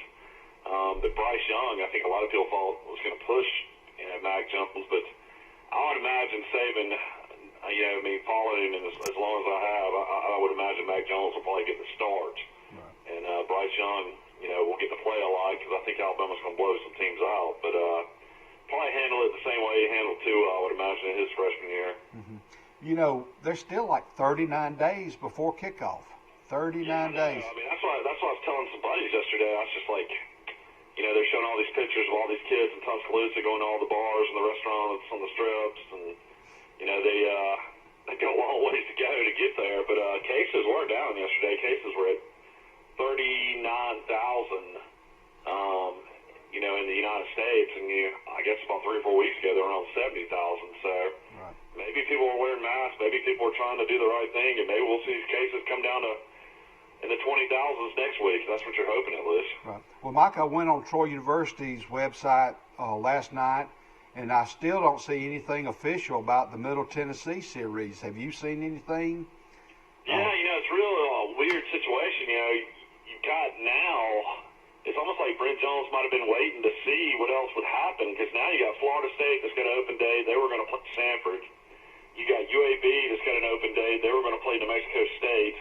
But Bryce Young, I think a lot of people thought was going to push Mac Jones, but I would imagine Saban, following him as long as I have, I would imagine Mac Jones will probably get the start. Right. And Bryce Young, will get to play a lot because I think Alabama's going to blow some teams out. But probably handle it the same way he handled Tua, I would imagine, in his freshman year. Mm-hmm. There's still like 39 days before kickoff. 39 days. I mean, that's why I was telling some buddies yesterday. I was just like, you know, they're showing all these pictures of all these kids in Tuscaloosa going to all the bars and the restaurants on the strips, and you know they got a long ways to go to get there. But cases were down yesterday. Cases were at 39,000. You know, in the United States, and I guess about 3 or 4 weeks ago they were around 70,000. So maybe people are wearing masks. Maybe people are trying to do the right thing, and maybe we'll see these cases come down to in the 20,000s next week. That's what you're hoping, at least. Right. Well, Mike, I went on Troy University's website last night, and I still don't see anything official about the Middle Tennessee series. Have you seen anything? Yeah, you know, it's really a weird situation. You know, you've got now, it's almost like Brent Jones might have been waiting to see what else would happen, because now you got Florida State that's got an open day. They were going to play Sanford. You got UAB that's got an open day. They were going to play New Mexico State.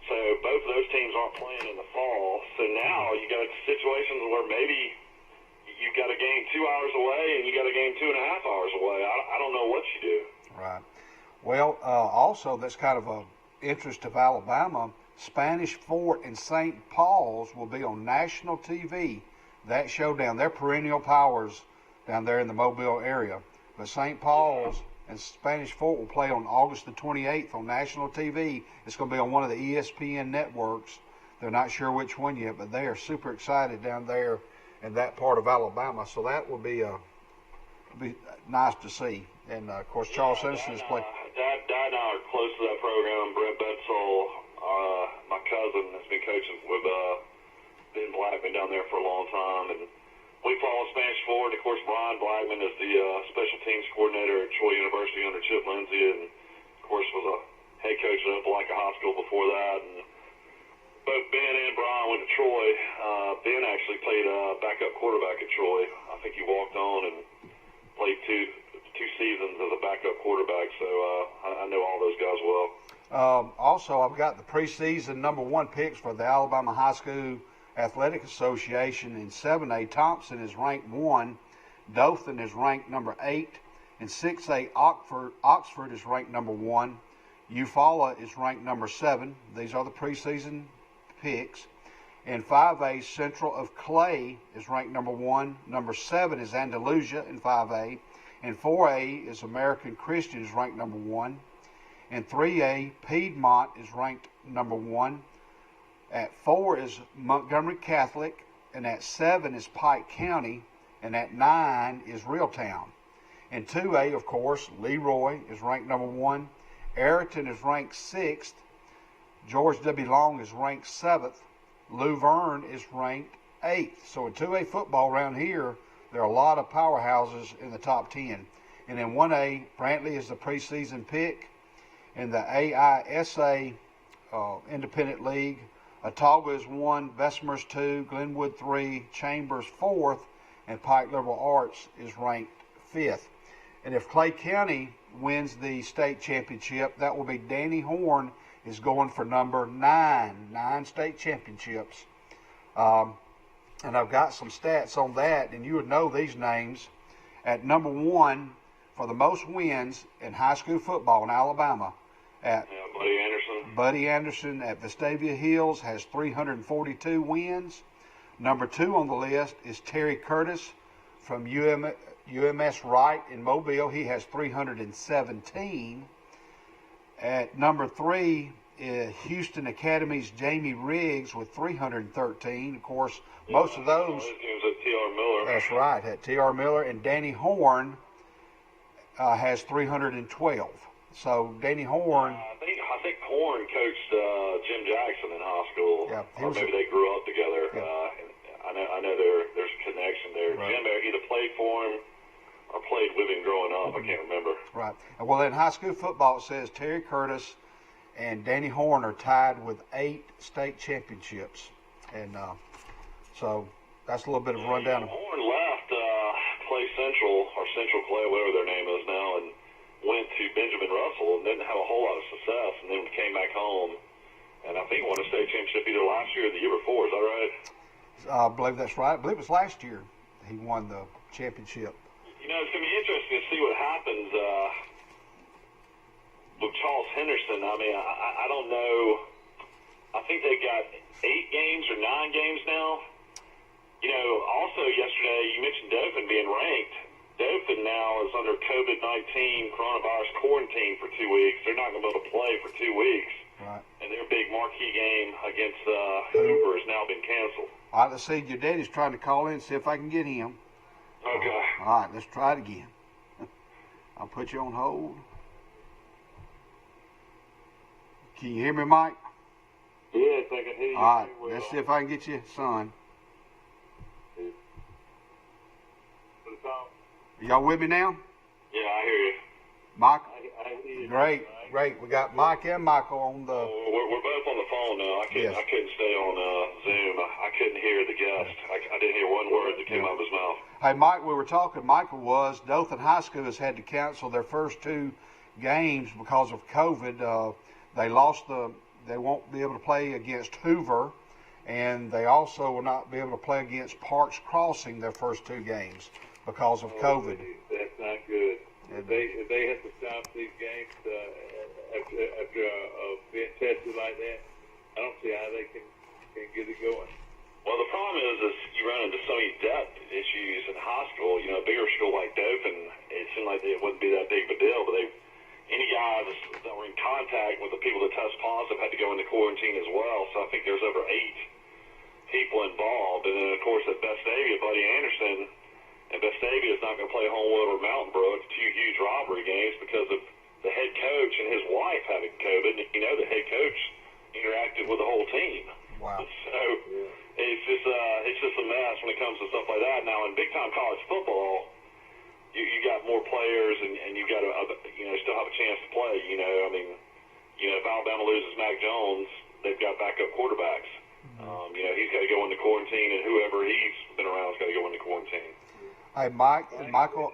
So both of those teams aren't playing in the fall. So now you got situations where maybe you got a game 2 hours away and you got a game 2.5 hours away. I don't know what you do. Right. Well, also that's kind of a interest of Alabama. Spanish Fort and St. Paul's will be on national TV. That showdown, they're perennial powers down there in the Mobile area. But St. Paul's and Spanish Fort will play on August the 28th on national TV. It's going to be on one of the ESPN networks. They're not sure which one yet, but they are super excited down there in that part of Alabama. So that will be nice to see. And, of course, Charles Henderson has played. Dad and I are close to that program. Brent Betzel, my cousin, has been coaching with Ben Blackman down there for a long time. And we follow Spanish Fort. Of course, Brian Blackman is the special teams coordinator at Troy University under Chip Lindsey, and of course was a head coach at Opelika High School before that. And both Ben and Brian went to Troy. Ben actually played backup quarterback at Troy. I think he walked on and played two seasons as a backup quarterback. So I know all those guys well. Also, I've got the preseason #1 picks for the Alabama High School Athletic Association. In 7A, Thompson is ranked 1, Dothan is ranked number 8, in 6A, Oxford is ranked number 1, Eufaula is ranked number 7. These are the preseason picks. In 5A, Central of Clay is ranked number 1, number 7 is Andalusia in 5A, in 4A is American Christian is ranked number 1, in 3A, Piedmont is ranked number 1. At 4 is Montgomery Catholic, and at 7 is Pike County, and at 9 is Reeltown. In 2A, of course, Leroy is ranked number 1. Ayrton is ranked 6th. George W. Long is ranked 7th. Luverne is ranked 8th. So in 2A football around here, there are a lot of powerhouses in the top 10. And in 1A, Brantley is the preseason pick. In the AISA Independent League, Autauga is 1, Bessemer's 2, Glenwood 3, Chambers 4th, and Pike Liberal Arts is ranked 5th. And if Clay County wins the state championship, that will be Danny Horn is going for number 9 state championships. And I've got some stats on that, and you would know these names. At number 1 for the most wins in high school football in Alabama, Buddy Anderson at Vestavia Hills has 342 wins. Number 2 on the list is Terry Curtis from UMS Wright in Mobile. He has 317. At number 3 is Houston Academy's Jamie Riggs with 313. Of course, most of those. Teams at T.R. Miller. That's right, at T.R. Miller. And Danny Horn has 312. So Danny Horn. I think Horn coached Jim Jackson in high school. Yeah, or maybe they grew up together. Yeah. I know there's a connection there. Right. Jim either played for him or played with him growing up. I can't remember. Right. Well, in high school football, it says Terry Curtis and Danny Horn are tied with 8 state championships. And so that's a little bit of a rundown. Horn left Clay Central, or Central Clay, whatever their name is now, and went to Benjamin Russell and didn't have a whole lot of success, and then came back home. And I think won a state championship either last year or the year before. Is that right? I believe that's right. I believe it was last year he won the championship. You know, it's going to be interesting to see what happens with Charles Henderson. I mean, I don't know. I think they got 8 games or 9 games now. You Also yesterday you mentioned Dothan being ranked. Dothan now is under COVID-19 coronavirus quarantine for 2 weeks. They're not going to be able to play for 2 weeks. Right. And their big marquee game against Hoover has now been canceled. All right, let's see. Your daddy's trying to call in, see if I can get him. Okay. All right, let's try it again. I'll put you on hold. Can you hear me, Mike? Yes, I can hear you. All right, well. let's see if I can get you, son. Y'all with me now? Yeah, I hear you. Mike? I hear you. Great, great. We got Mike and Michael on the... We're both on the phone now. I couldn't stay on Zoom. I couldn't hear the guest. I didn't hear one word that came out of his mouth. Hey, Mike, we were talking. Michael was, Dothan High School has had to cancel their first 2 games because of COVID. They won't be able to play against Hoover, and they also will not be able to play against Parks Crossing their first 2 games because of COVID. That's not good. If they have to stop these games after being tested like that, I don't see how they can get it going. Well, the problem is you run into so many depth issues in high school. A bigger school like Dothan, it seemed like it wouldn't be that big of a deal, but any guys that were in contact with the people that test positive had to go into quarantine as well. So I think there's over 8 people involved. And then, of course, at Vestavia, Buddy Anderson, and Vestavia is not going to play Homewood or Mountain Brook, 2 huge rivalry games because of the head coach and his wife having COVID. And the head coach interacted with the whole team. Wow. So it's just a mess when it comes to stuff like that. Now, in big-time college football, you got more players and you got to still have a chance to play. If Alabama loses Mac Jones, they've got backup quarterbacks. He's got to go into quarantine, and whoever he's been around has got to go into quarantine. Hey, Mike and Michael,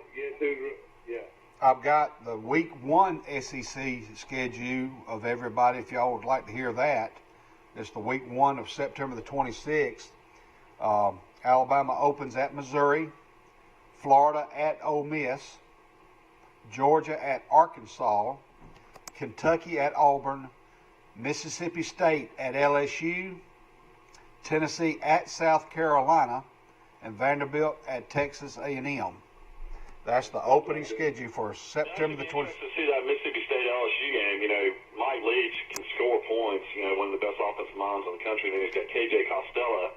Yeah. I've got the week 1 SEC schedule of everybody. If y'all would like to hear that, it's the week 1 of September the 26th. Alabama opens at Missouri, Florida at Ole Miss, Georgia at Arkansas, Kentucky at Auburn, Mississippi State at LSU, Tennessee at South Carolina, and Vanderbilt at Texas A&M. That's the opening schedule for September the 26th. To see that Mississippi State LSU game, Mike Leach can score points, one of the best offensive minds in the country. And then he's got KJ Costello,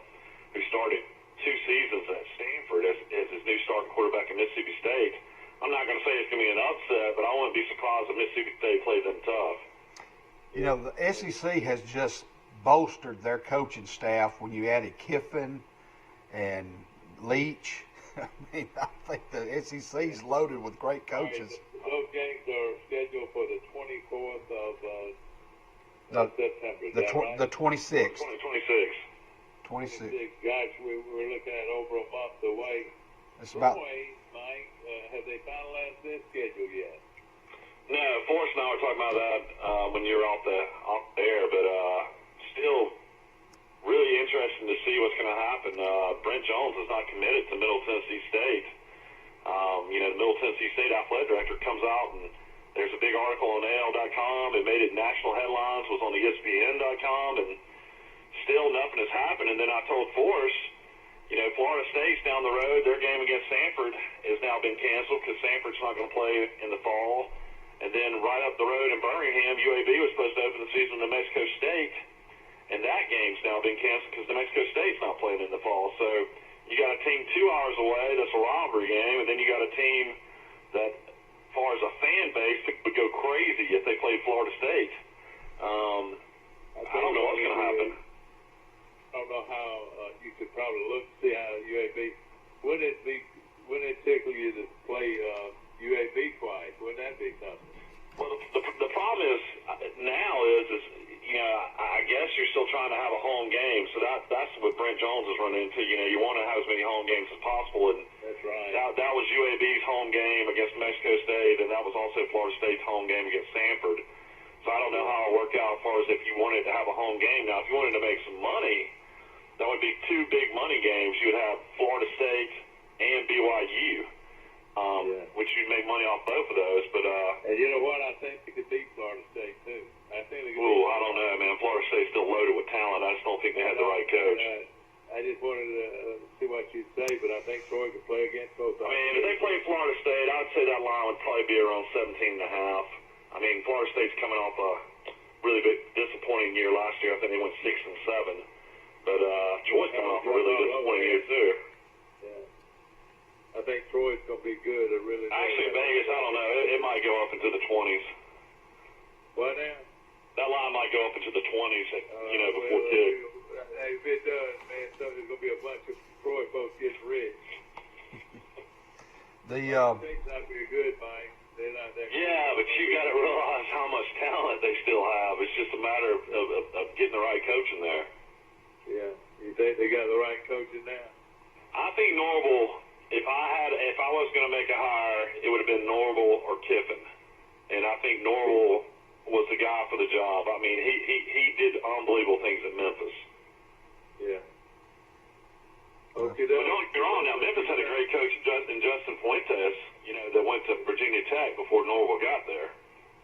who started 2 seasons at Stanford as his new starting quarterback at Mississippi State. I'm not going to say it's going to be an upset, but I wouldn't be surprised if Mississippi State played them tough. The SEC has just bolstered their coaching staff when you added Kiffin and Leach. I think the SEC's loaded with great coaches. Those games are scheduled for the 24th of September. The 26th. 26th. 26th. Gosh, we're looking at over a month away. It's about. Mike, have they finalized their schedule yet? No, Forrest and I were talking about that when you were off the air, but still really interesting to see what's going to happen. Brent Jones is not committed to Middle Tennessee State. The Middle Tennessee State athletic director comes out, and there's a big article on AL.com. It made it national headlines, was on ESPN.com, and still nothing has happened. And then I told Forrest, Florida State's down the road. Their game against Sanford has now been canceled because Sanford's not going to play in the fall. And then right up the road in Birmingham, UAB was supposed to open the season with New Mexico State. And that game's now been canceled because New Mexico State's not playing in the fall. So you got a team 2 hours away that's a rivalry game, and then you got a team that, as far as a fan base, would go crazy if they played Florida State. I don't know what's going to happen. I don't know how you could probably look to see how UAB. Wouldn't it tickle you to play UAB twice? Wouldn't that be something? Well, the problem is now is I guess you're still trying to have a home game, so that's what Brent Jones is running into. You want to have as many home games as possible, and that's right. That was UAB's home game against Mexico State, and that was also Florida State's home game against Sanford. So I don't know how it'll work out as far as if you wanted to have a home game. Now, if you wanted to make some money, that would be 2 big money games. You would have Florida State and BYU, which you'd make money off both of those. But and you know what? I think they could beat Florida State too. I don't know, man. Florida State's still loaded with talent. I just don't think they had the right coach. I just wanted to see what disappointing year last year. I think they went 6-7. But Troy's coming off a really disappointing year too. I think Troy's going to be good. Actually, Vegas, I don't know. It might go up into the 20s. What now? That line might go up into the 20s, before kick. If it does, man, so there's going to be a bunch of Troy folks getting rich. They're not very good, Mike. They're not that good. Yeah, but you got to realize how much talent they still have. It's just a matter of getting the right coach in there. Yeah. You think they got the right coach in there? I think Norval, if I was going to make a hire, it would have been Norval or Kiffin. And I think Norval was the guy for the job. I mean, he did unbelievable things at Memphis. Yeah. Okay, but don't get me wrong. Now, Memphis had a great coach in Justin Fuentes, that went to Virginia Tech before Norval got there.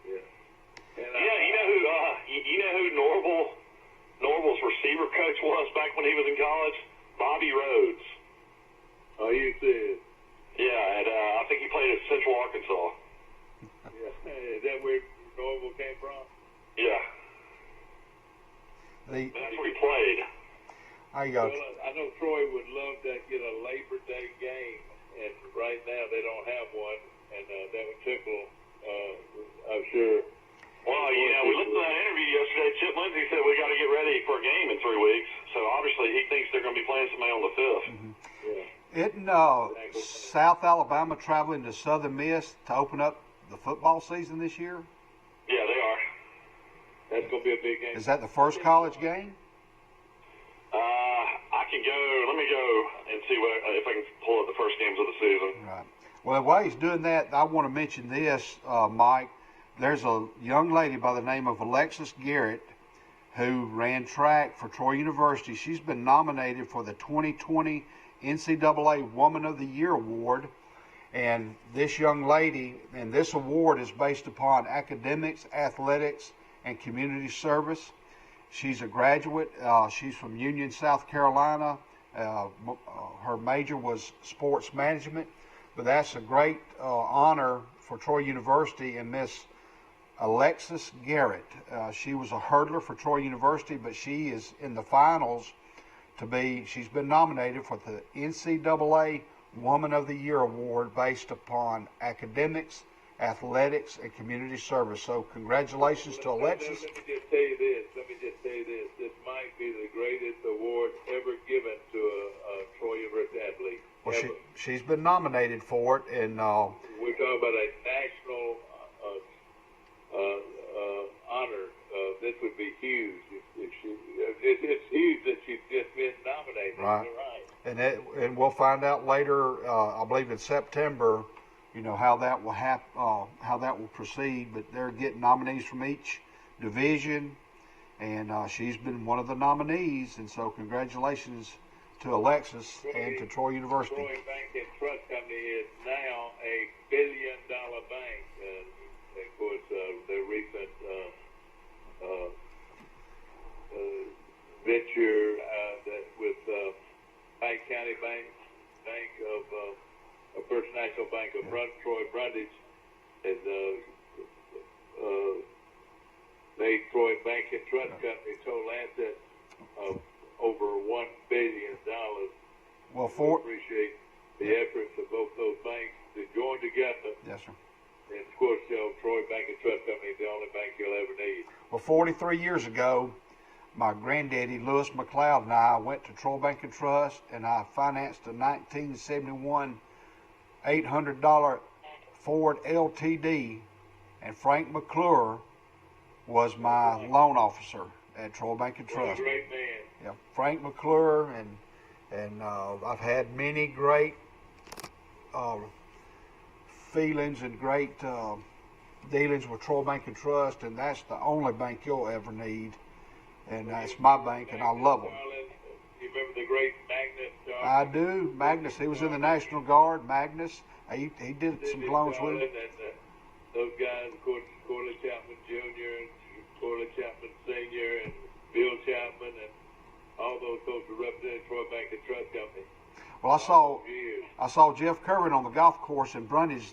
Yeah. You know who Norval's receiver coach was back when he was in college? Bobby Rhodes. Oh, you said. Yeah, and I think he played at Central Arkansas. Yeah. Is that where Norval came from? Yeah. That's where he played. Well, I know Troy would love to get a Labor Day game, and right now they don't have one, and that would tickle, I'm sure. Well, we listened to that interview yesterday. Chip Lindsey said we got to get ready for a game in 3 weeks, so obviously he thinks they're going to be playing somebody on the 5th. Mm-hmm. Yeah. Isn't South Alabama traveling to Southern Miss to open up the football season this year? Yeah, they are. That's going to be a big game. Is that the first college game? I can go. Let me go and see if I can pull up the first games of the season. Right. Well, while he's doing that, I want to mention this, Mike. There's a young lady by the name of Alexis Garrett who ran track for Troy University. She's been nominated for the 2020 NCAA Woman of the Year Award. And this young lady, and this award is based upon academics, athletics, and community service. She's a graduate. She's from Union, South Carolina. Her major was sports management. But that's a great honor for Troy University and Miss Alexis Garrett. She was a hurdler for Troy University, but she is in the finals she's been nominated for the NCAA Woman of the Year Award based upon academics, athletics, and community service. So congratulations to Alexis. Let me just say this. This might be the greatest award ever given to a Troy University athlete. Well, she's been nominated for it, and we're talking about a national honor. This would be huge. It's huge that she's just been nominated. Right. You're right. And we'll find out later. I believe in September. How that will how that will proceed. But they're getting nominees from each division, and she's been one of the nominees. And so, congratulations to Alexis and to Troy University. Troy Bank and Trust Company is now a $1 billion bank. Of course, the recent venture with Pike County Bank of First National Bank of Troy Brundage has made Troy Bank and Trust Company total assets of over $1 billion. Well, we appreciate the efforts of both those banks to join together. Yes, sir. And of course, Troy Bank and Trust Company is the only bank you'll ever need. Well, 43 years ago, my granddaddy, Lewis McLeod, and I went to Troy Bank and Trust, and I financed a 1971 $800 Ford LTD, and Frank McClure was my loan officer at Troy Bank and Trust. What a great man. Yeah, Frank McClure, and I've had many great feelings and great dealings with Troy Bank and Trust, and that's the only bank you'll ever need, and that's my bank, and I love them. You remember the great Magnus? I do. Magnus, he was in the National Guard. Magnus, he did some loans with him. Those guys, of course, Corley Chapman Jr. and Corley Chapman Sr. and Bill Chapman and all those folks who represented Troy Bank and Trust Company. Well, I saw Jeff Curran on the golf course in Brundage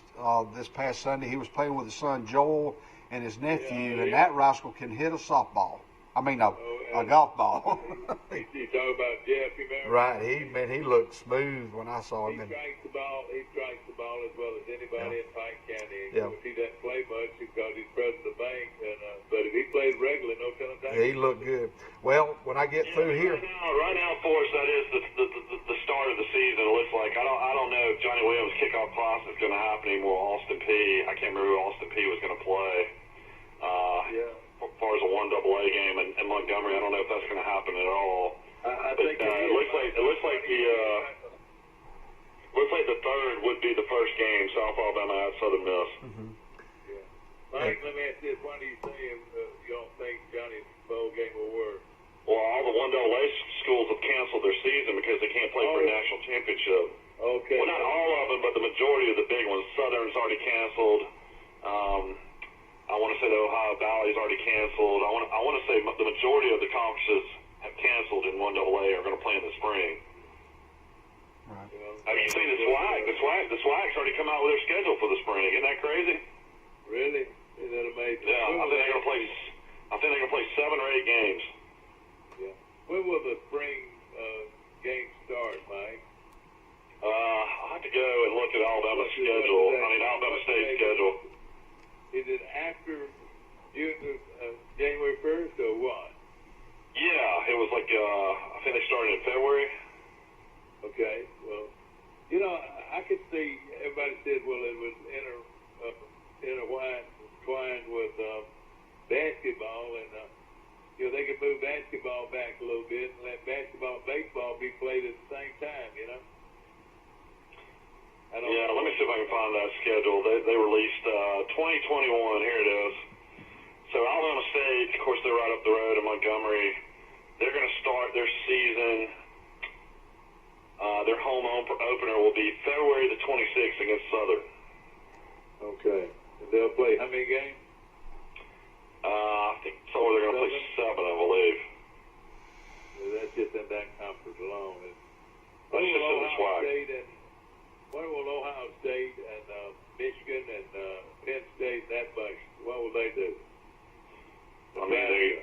this past Sunday. He was playing with his son Joel and his nephew, and that rascal can hit a softball. I mean, a golf ball. You talk about Jeff, you remember? Right. He looked smooth when I saw him. He strikes the ball as well as anybody in Pike County. And Yeah. of course, he doesn't play much because he's president of the bank. But if he plays regularly, no telling time. He looked good. Well, when I get through here, Right now, for us, that is the start of the season. It looks like I don't know if Johnny Williams' kickoff class is going to happen anymore. Austin P. I can't remember who Austin P. was going to play. As far as a 1AA game in Montgomery, I don't know if that's going to happen at all. I But think it looks like the third would be the first game, South Alabama at Southern Miss. Mike, let me ask you this. Why do you say you don't think Johnny's bowl game will work? Well, all the 1AA schools have canceled their season because they can't play for a national championship. Okay. Well, not all of them, but the majority of the big ones. Southern's already canceled. I want to say the Ohio Valley's already canceled. I want to say the majority of the conferences have canceled in 1AA are going to play in the spring. Right. I mean, you see the SWAC's already come out with their schedule for the spring. Isn't that crazy? Really? Is that amazing? Yeah, I think they're going to play. I think they're going to play 7 or 8 games. Yeah. When will the spring game start, Mike? I'll have to go and look at Alabama's schedule. Alabama State's schedule. Is it after January 1st or what? Yeah, it was like I think they started in February. Okay. Well, I could see everybody said, well, it was intertwined with basketball, and they could move basketball back a little bit and let basketball and baseball be played at the same time. Let me see if I can find that schedule. They released 2021. Here it is. So Alabama State, of course, they're right up the road in Montgomery. They're going to start their season. Their home opener will be February the 26th against Southern. Okay. And they'll play how many games? I think so. They're going to play 7, I believe. Well, that's just in that conference alone. That's just in the SWAC. What will Ohio State and Michigan and Penn State and that bunch, what will they do? I mean,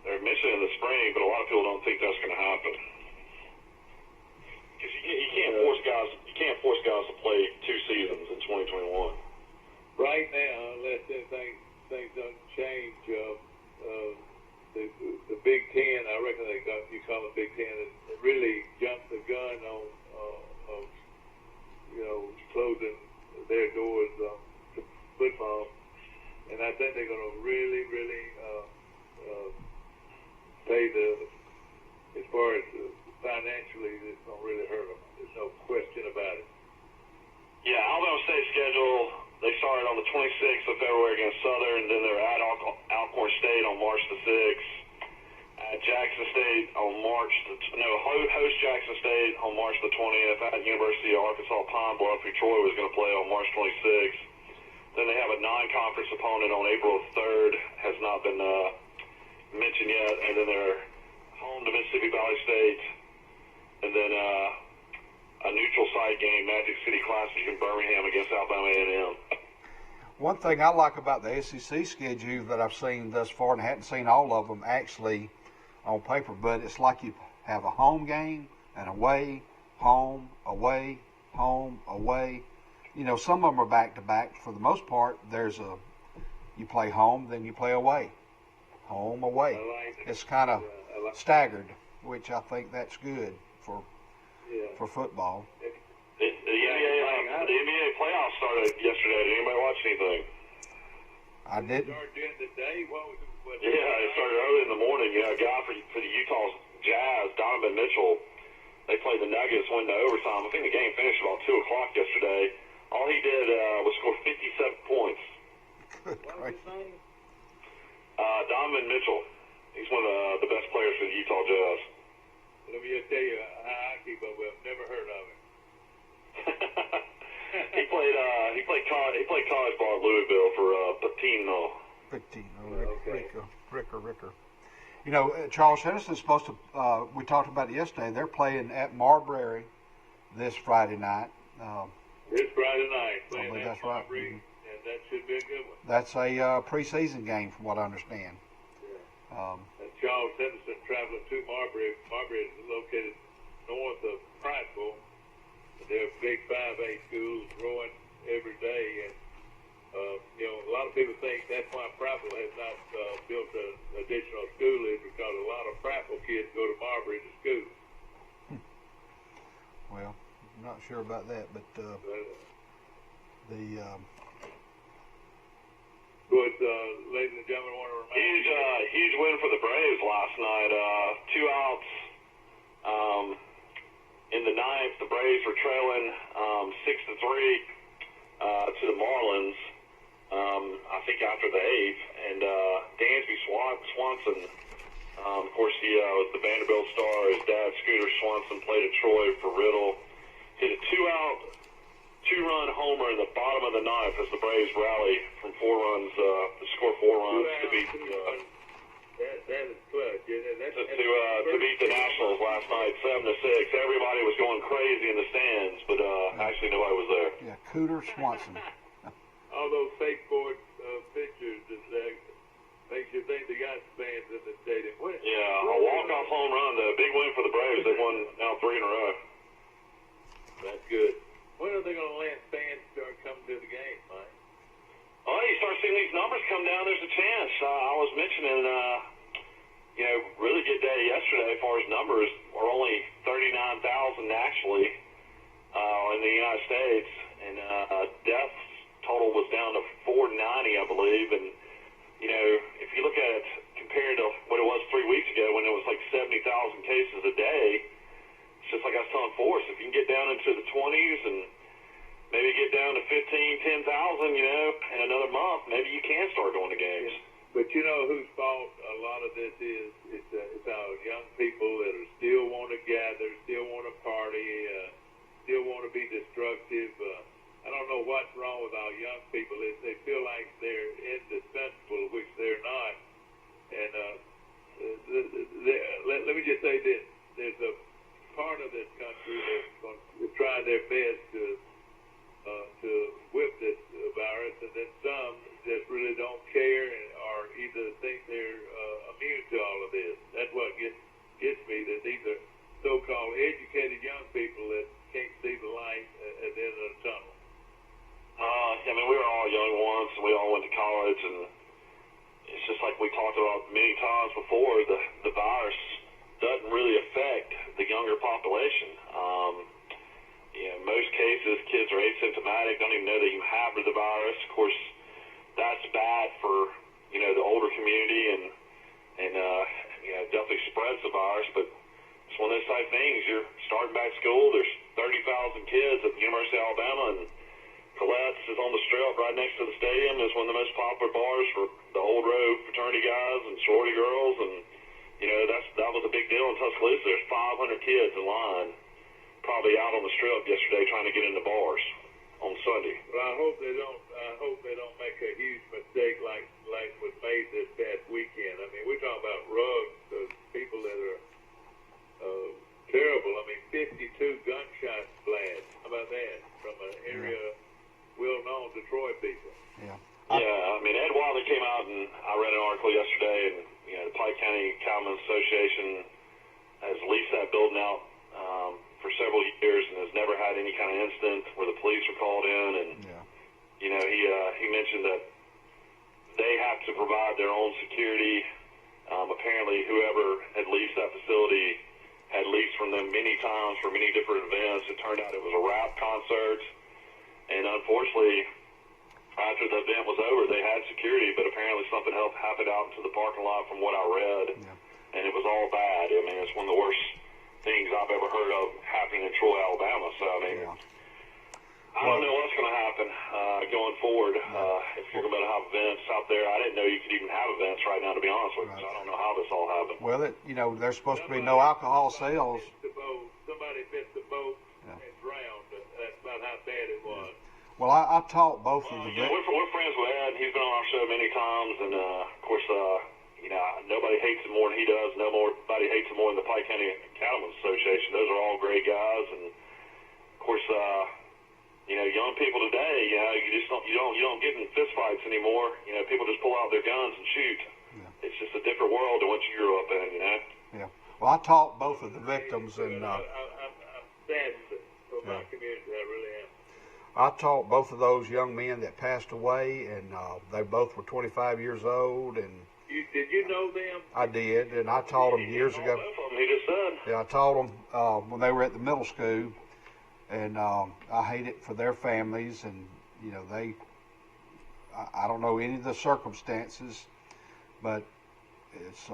they're missing in the spring, but a lot of people don't think that's going to happen. Because you can't force guys to play 2 seasons in 2021. Right now, unless things don't change, the Big Ten, I reckon you call it Big Ten, it really jumped the gun on closing their doors to football, and I think they're going to really pay as far as financially, it's going to really hurt them. There's no question about it. Yeah, Alabama State schedule, they started on the 26th of February against Southern, then they're at Alcorn State on March the 6th. At Jackson State on host Jackson State on March the 20th. At University of Arkansas Pine Bluff, who Troy was going to play on March 26th. Then they have a non-conference opponent on April 3rd, has not been mentioned yet. And then they're home to Mississippi Valley State. And then a neutral site game, Magic City Classic in Birmingham against Alabama A&M. one thing I like about the SEC schedule that I've seen thus far, and I hadn't seen all of them actually on paper, but it's like you have a home game, an away, home, away, home, away. Some of them are back-to-back. For the most part, you play home, then you play away. Home, away. It's kind of staggered, which I think that's good for football. The NBA playoffs started yesterday. Did anybody watch anything? I didn't. Yeah, it started early in the morning. A guy for the Utah Jazz, Donovan Mitchell, they played the Nuggets, went to overtime. I think the game finished about 2 o'clock yesterday. All he did was score 57 points. Donovan Mitchell. He's one of the best players for the Utah Jazz. Let me just tell you how I keep up with him. Never heard of him. He played college ball at Louisville for Patino. Ricker. Charles Henderson's supposed to, we talked about it yesterday, they're playing at Marbury this Friday night. This Friday night, playing at that's Marbury, right. and that should be a good one. That's a preseason game from what I understand. And Charles Henderson traveling to Marbury. Marbury is located north of Prattville. They're big 5A schools growing every day. And, a lot of people think that's why Prattville has not built an additional school is because a lot of Prattville kids go to Marbury to school. Well, I'm not sure about that, but Ladies and gentlemen, I want to remind huge win for the Braves last night. 2 outs in the ninth. The Braves were trailing 6-3 to the Marlins. I think after the eighth, and Dansby Swanson, of course, he was the Vanderbilt star. His dad, Scooter Swanson, played at Troy for Riddle. Hit a 2-run homer in the bottom of the ninth as the Braves rally from 4 runs, to score 4 runs to beat that is clutch. to beat the Nationals last night 7-6. Everybody was going crazy in the stands, but actually nobody was there. Yeah, Cooter Swanson. All those fake board pictures that makes you think they got fans in the stadium. Yeah, a walk-off home run, the big win for the Braves. They've won now 3 in a row. That's good. When are they going to let fans start coming to the game, Mike? Well, you start seeing these numbers come down, there's a chance. I was mentioning, really good day yesterday as far as numbers. We're only 39,000 actually in the United States, and deaths total was down to 490, I believe. And, if you look at it compared to what it was 3 weeks ago when it was like 70,000 cases a day, it's just like I was telling Forrest, if you can get down into the 20s and maybe get down to 10,000, in another month, maybe you can start going to games. But you know whose fault a lot of this is? It's our young people that are still want to gather, still want to party, still want to be destructive. I don't know what's wrong with our young people. They feel like they're indispensable, which they're not. And let me just say this. There's a part of this country that's going to try their best to whip this virus, and then some just really don't care or either think they're immune to all of this. That's what gets me, that these are so-called educated young people that can't see the light at the end of the tunnel. We were all young once, and we all went to college, and it's just like we talked about many times before, the virus doesn't really affect the younger population. Most cases, kids are asymptomatic, don't even know that you have the virus. Of course, that's bad for, the older community and definitely spreads the virus, but it's one of those type things. You're starting back school, there's 30,000 kids at the University of Alabama, and Colette's is on the strip right next to the stadium. It's one of the most popular bars for the old row fraternity guys and sorority girls, and that was a big deal in Tuscaloosa. There's 500 kids in line, probably out on the strip yesterday trying to get into bars on Sunday. Well, I hope they don't make a huge mistake like was made this past weekend. We're talking about rugs of people that are terrible. 52 gunshot blasts. How about that? From an area well-known Detroit people. Yeah. Ed Wilder came out, and I read an article yesterday, and the Pike County Cattlemen's Association has leased that building out for several years and has never had any kind of incident where the police were called in. And he mentioned that they have to provide their own security. Apparently, whoever had leased that facility had leased from them many times for many different events. It turned out it was a rap concert, and unfortunately, after the event was over, they had security, but apparently something else happened out into the parking lot from what I read, and it was all bad. It's one of the worst things I've ever heard of happening in Troy, Alabama. So, I don't know what's going to happen going forward. If you're going to have events out there, I didn't know you could even have events right now, to be honest with you. So I don't know how this all happened. Well, there's supposed to be no alcohol sales. Somebody missed the boat and drowned. That's about how bad it was. Well, I taught both of the. We're friends with Ed. He's been on our show many times, and of course, nobody hates him more than he does. Nobody hates him more than the Pike County Cattlemen's Association. Those are all great guys, and of course, young people today, you don't get in fist fights anymore. People just pull out their guns and shoot. it's just a different world than what you grew up in, you know. Yeah. Well, I taught both of the victims, and I'm saddened for my community. I really am. I taught both of those young men that passed away, and they both were 25 years old. And did you know them? I did, and I taught them years ago. Both of them, he just said. Yeah, I taught them when they were at the middle school, and I hate it for their families, and you know I don't know any of the circumstances, but it's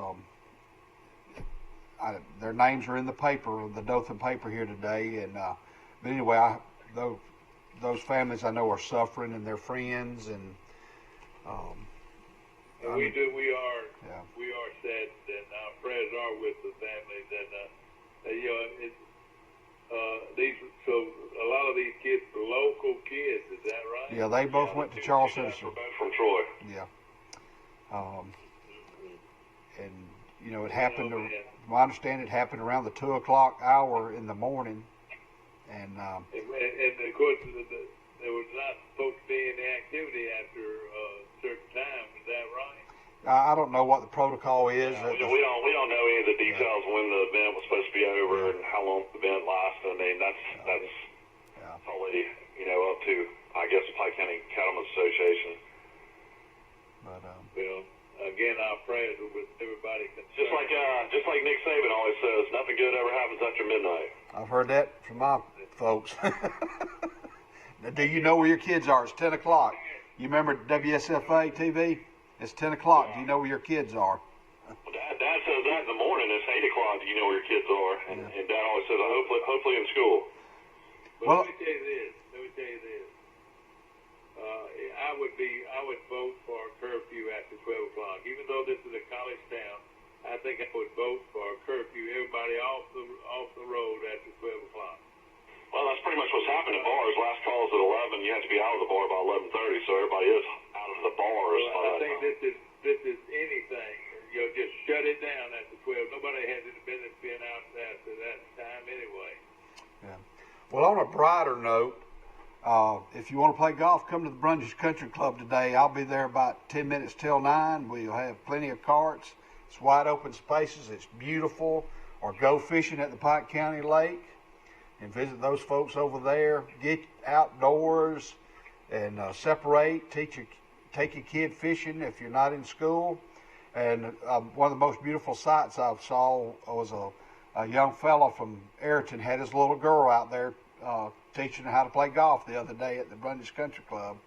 their names are in the paper, the Dothan paper here today, and but anyway, those families I know are suffering, and their friends, and we are saddened, and our prayers are with the families, and you know, so a lot of these kids are local kids, is that right? Yeah, they both went to Charles Citizen. From Troy. Yeah. And you know, it happened. Well, I understand it happened around the 2 o'clock hour in the morning, and of course there was not supposed to be any activity after a certain time. Is that right? I don't know what the protocol is. We don't know any of the details when the event was supposed to be over and how long the event lasted. I mean, that's probably up to, I guess, the Pike County Cattlemen's Association. But well, again, our prayers are with everybody concerned. Just like Nick Saban always says, nothing good ever happens after midnight. I've heard that from my folks. Do you know where your kids are? It's 10 o'clock. You remember WSFA TV? It's 10 o'clock. Do you know where your kids are? Dad says that in the morning. It's 8 o'clock. Do you know where your kids are? And Dad always says, hopefully in school. But well, let me tell you this. I would vote for a curfew after 12 o'clock. Even though this is a college town, I think I would vote for a curfew. Everybody off the road after 12 o'clock. Well, that's pretty much what's happened at bars. Last call's at 11. You have to be out of the bar by 11:30, so everybody is out of the bars. Well, I think this is anything. Just shut it down after 12. Nobody has any business being out after that time anyway. Yeah. Well, on a brighter note, if you want to play golf, come to the Brundage Country Club today. I'll be there about 10 minutes till 9. We'll have plenty of carts. It's wide open spaces. It's beautiful. Or go fishing at the Pike County Lake and visit those folks over there. Get outdoors and separate. Take your kid fishing if you're not in school. And one of the most beautiful sights I saw was a young fella from Ayrton had his little girl out there teaching her how to play golf the other day at the Brundage Country Club.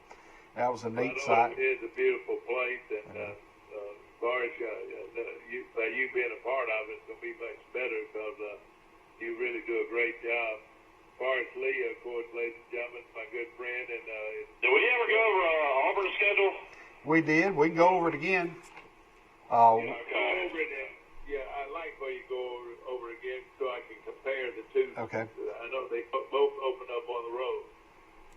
That was a neat sight. It is a beautiful place, and as far as you being a part of it, it's going to be much better because you really do a great job. As far as Lee, of course, ladies and gentlemen, my good friend. And did we ever go over Auburn's schedule? We did. We can go over it again. Okay. I'd like for you to go over again so I can compare the two. Okay. I know they both open up on the road.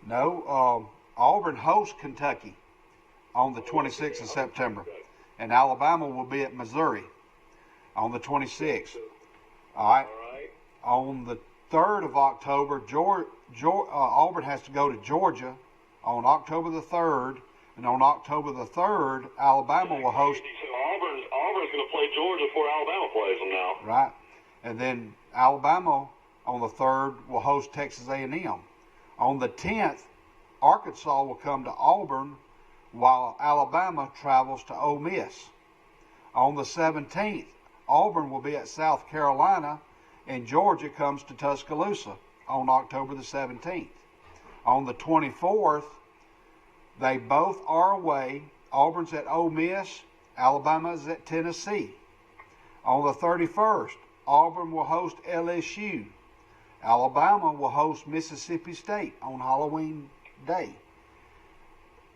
No, Auburn hosts Kentucky on the 26th of September, and Alabama will be at Missouri on the 26th. All right. On the 3rd of October, Auburn has to go to Georgia on October the 3rd, and on October the 3rd, Alabama will host. So Auburn's going to play Georgia before Alabama plays them now. Right, and then Alabama on the 3rd will host Texas A&M. On the 10th, Arkansas will come to Auburn, while Alabama travels to Ole Miss. On the 17th, Auburn will be at South Carolina, and Georgia comes to Tuscaloosa on October the 17th. On the 24th, they both are away. Auburn's at Ole Miss, Alabama's at Tennessee. On the 31st, Auburn will host LSU. Alabama will host Mississippi State on Halloween Day.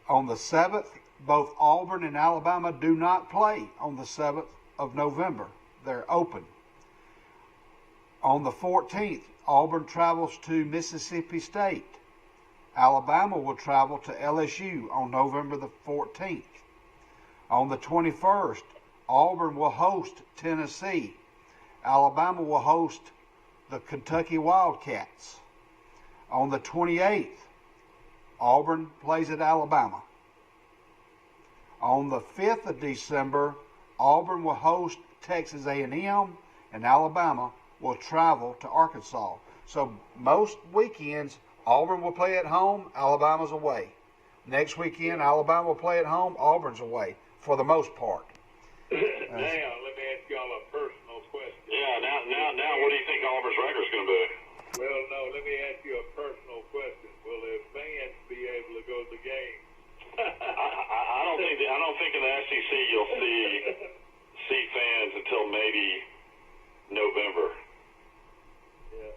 On the 7th, both Auburn and Alabama do not play on the 7th of November. They're open. On the 14th, Auburn travels to Mississippi State. Alabama will travel to LSU on November the 14th. On the 21st, Auburn will host Tennessee. Alabama will host the Kentucky Wildcats. On the 28th, Auburn plays at Alabama. On the 5th of December, Auburn will host Texas A&M, and Alabama will travel to Arkansas. So most weekends, Auburn will play at home, Alabama's away. Next weekend, Alabama will play at home, Auburn's away, for the most part. Now, let me ask y'all a personal question. Yeah, now, what do you think Auburn's record's going to be? Well, no, let me ask you a personal question. Will the fans be able to go to the game? I don't think in the SEC you'll see fans until maybe November. Yeah.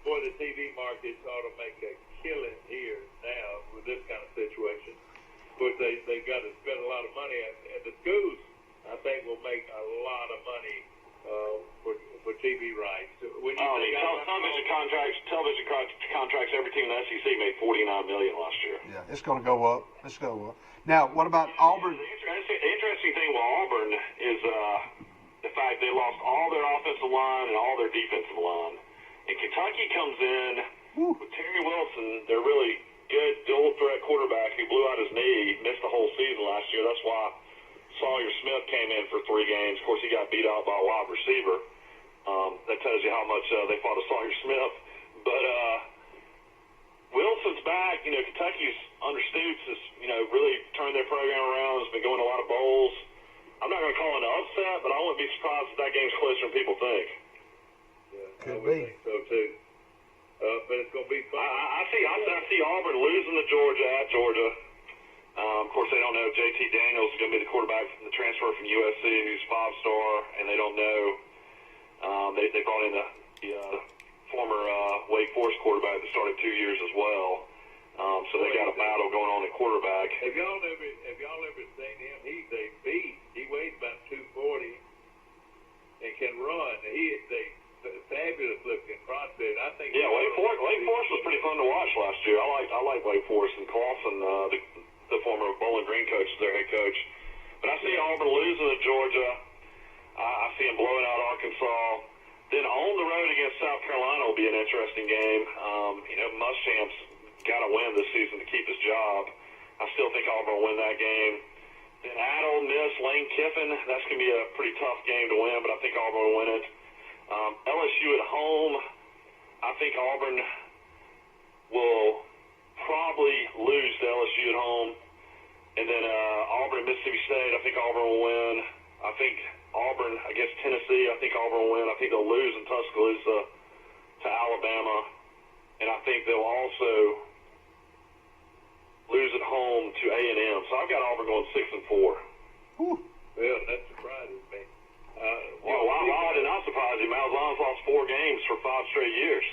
Boy, the TV markets ought to make a killing here now with this kind of situation. Of course, they got to spend a lot of money, and the schools, I think, will make a lot of money for TV rights. When you television contracts, every team in the SEC made $49 million last year. Yeah, it's going to go up. It's going to go up. Now, what about Auburn? The interesting thing with Auburn is the fact they lost all their offensive line and all their defensive line. And Kentucky comes in with Terry Wilson, their really good dual threat quarterback who blew out his knee, missed the whole season last year. That's why Sawyer Smith came in for 3 games. Of course, he got beat out by a wide receiver. That tells you how much they fought of Sawyer Smith. But Wilson's back. You know, Kentucky's under Stoops has, really turned their program around. Has been going to a lot of bowls. I'm not going to call it an upset, but I wouldn't be surprised if that game's closer than people think. Yeah, Could I would be. think so too. But it's going to be fun. I see Auburn losing to Georgia at Georgia. Of course, they don't know if JT Daniels is going to be the quarterback from the transfer from USC, who's 5-star, and they don't know. They brought in the former Wake Forest quarterback that started 2 years as well. So they got a battle going on at quarterback. Have y'all ever seen him? He's a beast. He weighs about 240 and can run. He's a fabulous looking prospect. I think. Yeah, Wake Forest was pretty fun to watch last year. I like Wake Forest, and Clawson, the former Bowling Green coach, is their head coach. But I see Auburn losing to Georgia. I see them blowing out Arkansas. Then on the road against South Carolina will be an interesting game. Muschamp's got to win this season to keep his job. I still think Auburn will win that game. Then at Ole Miss, Lane Kiffin, that's going to be a pretty tough game to win, but I think Auburn will win it. LSU at home, I think Auburn will probably lose to LSU at home. And then Auburn and Mississippi State, I think Auburn will win. I think Auburn against Tennessee, I think Auburn will win. I think they'll lose in Tuscaloosa to Alabama. And I think they'll also lose at home to A&M. So I've got Auburn going 6-4. Well, that surprises me. Why would it not surprise you? Malzahn's lost 4 games for 5 straight years.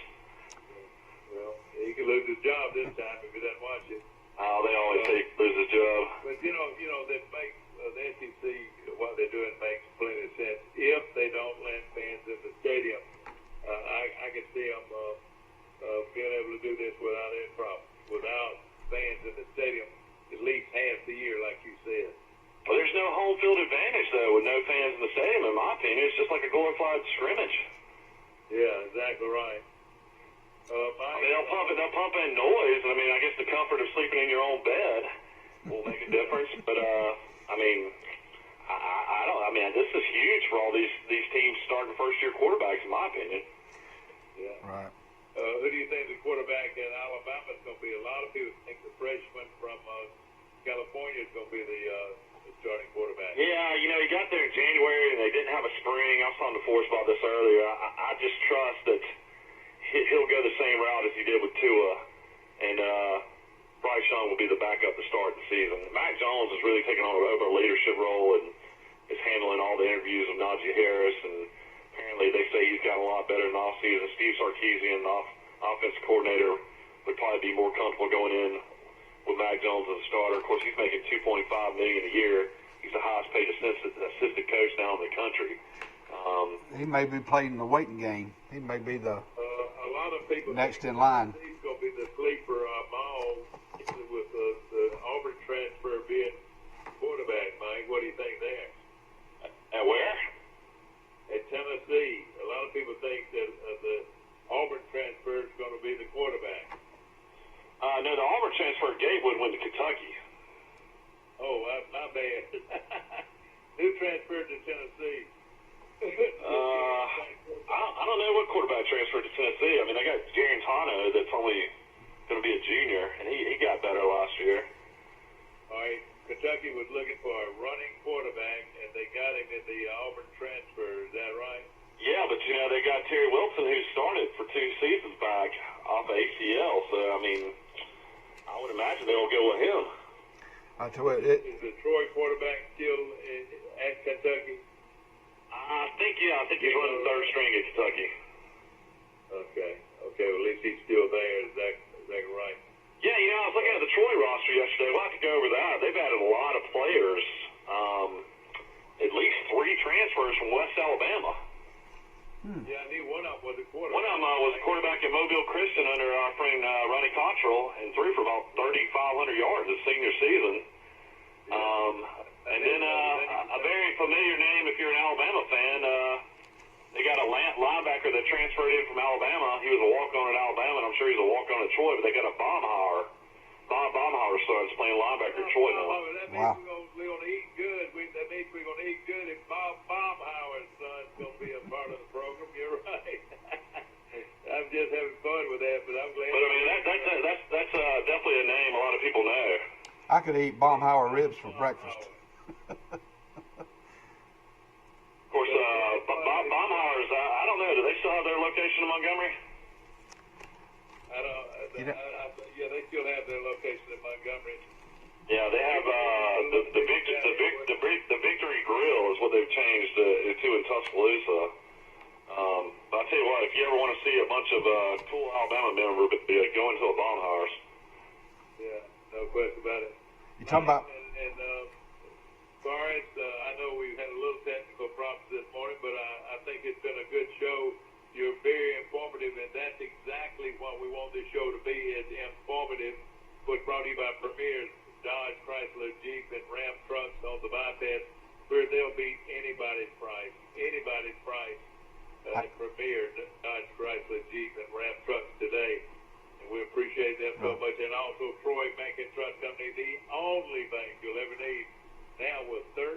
Well, he could lose his job this time if he doesn't watch it. They always say he lose his job. But that makes the SEC, what they're doing makes plenty of sense. If they don't let fans in the stadium, I can see them being able to do this without any problem. Without fans in the stadium, at least half the year, like you said. Well, there's no home field advantage, though, with no fans in the stadium, in my opinion. It's just like a glorified scrimmage. Yeah, exactly right. They'll pump in noise. I mean, I guess the comfort of sleeping in your own bed will make a difference. But, this is huge for all these teams starting first-year quarterbacks, in my opinion. Yeah. Right. Who do you think the quarterback at Alabama is going to be? A lot of people think the freshman from California is going to be the starting quarterback. Yeah, he got there in January, and they didn't have a spring. I was on the Forest about this earlier. I just trust that he'll go the same route as he did with Tua, and Bryce Young will be the backup to start the season. Mac Jones is really taking on a leadership role and is handling all the interviews of Najee Harris, and apparently they say he's gotten a lot better in the offseason. Steve Sarkisian, the offensive coordinator, would probably be more comfortable going in with Mac Jones as a starter. Of course, he's making $2.5 million a year. He's the highest paid assistant coach now in the country. He may be playing the waiting game. He may be the a lot of people next in line. He's going to be the sleeper ball with the Auburn transfer being quarterback, Mike. What do you think there? At where? At Tennessee. A lot of people think that the Auburn transfer is going to be the quarterback. No, the Auburn transfer Gatewood went to Kentucky. Oh, my bad. Who transferred you know, they got Terry Wilson, who started for 2 seasons back off of ACL. So, I mean, I would imagine they'll go with him. I tell you, Is the Troy quarterback still at Kentucky? I think he's running third string at Kentucky. Okay. Well, at least he's still there. Is that right? Yeah, you know, I was looking at the Troy roster yesterday. We'll have to go over that. They've added a lot of players. At least 3 transfers from West Alabama. Yeah, I knew one of them was a quarterback. One of them was a quarterback at Mobile Christian under our friend Ronnie Cottrell, and threw for about 3,500 yards his senior season. And then a very familiar name if you're an Alabama fan. They got a linebacker that transferred in from Alabama. He was a walk-on at Alabama, and I'm sure he's a walk-on at Troy, but they got a Baumhauer. Bob Baumhauer starts playing linebacker at Troy now. That means we're going to eat good. That means we're going to eat good if Bob Baumhauer's son's going to be a part of the program. You're right. I'm just having fun with that, but I'm glad. But I mean, that's definitely a name a lot of people know. I could eat Baumhauer ribs for breakfast. Of course, Baumhauer's, I don't know, do they still have their location in Montgomery? Yeah, they still have their location in Montgomery. Yeah, they have the Victory Grill is what they've changed to in Tuscaloosa. But I'll tell you what, if you ever want to see a bunch of cool Alabama members, go into a Baumhauer's. Yeah, no question about it. You talking about? And as far as I know, we've had a little technical problems this morning, but I think it's been a good show. You're very informative, and that's exactly what we want this show to be, is informative. What's brought to you by Premier's Dodge, Chrysler, Jeep, and Ram trucks on the bypass, where they'll beat anybody's price. Anybody's price. Premier Dodge, Chrysler, Jeep, and Ram trucks today. And we appreciate them so much. And also Troy Bank and Trust Company, the only bank you'll ever need, now with 13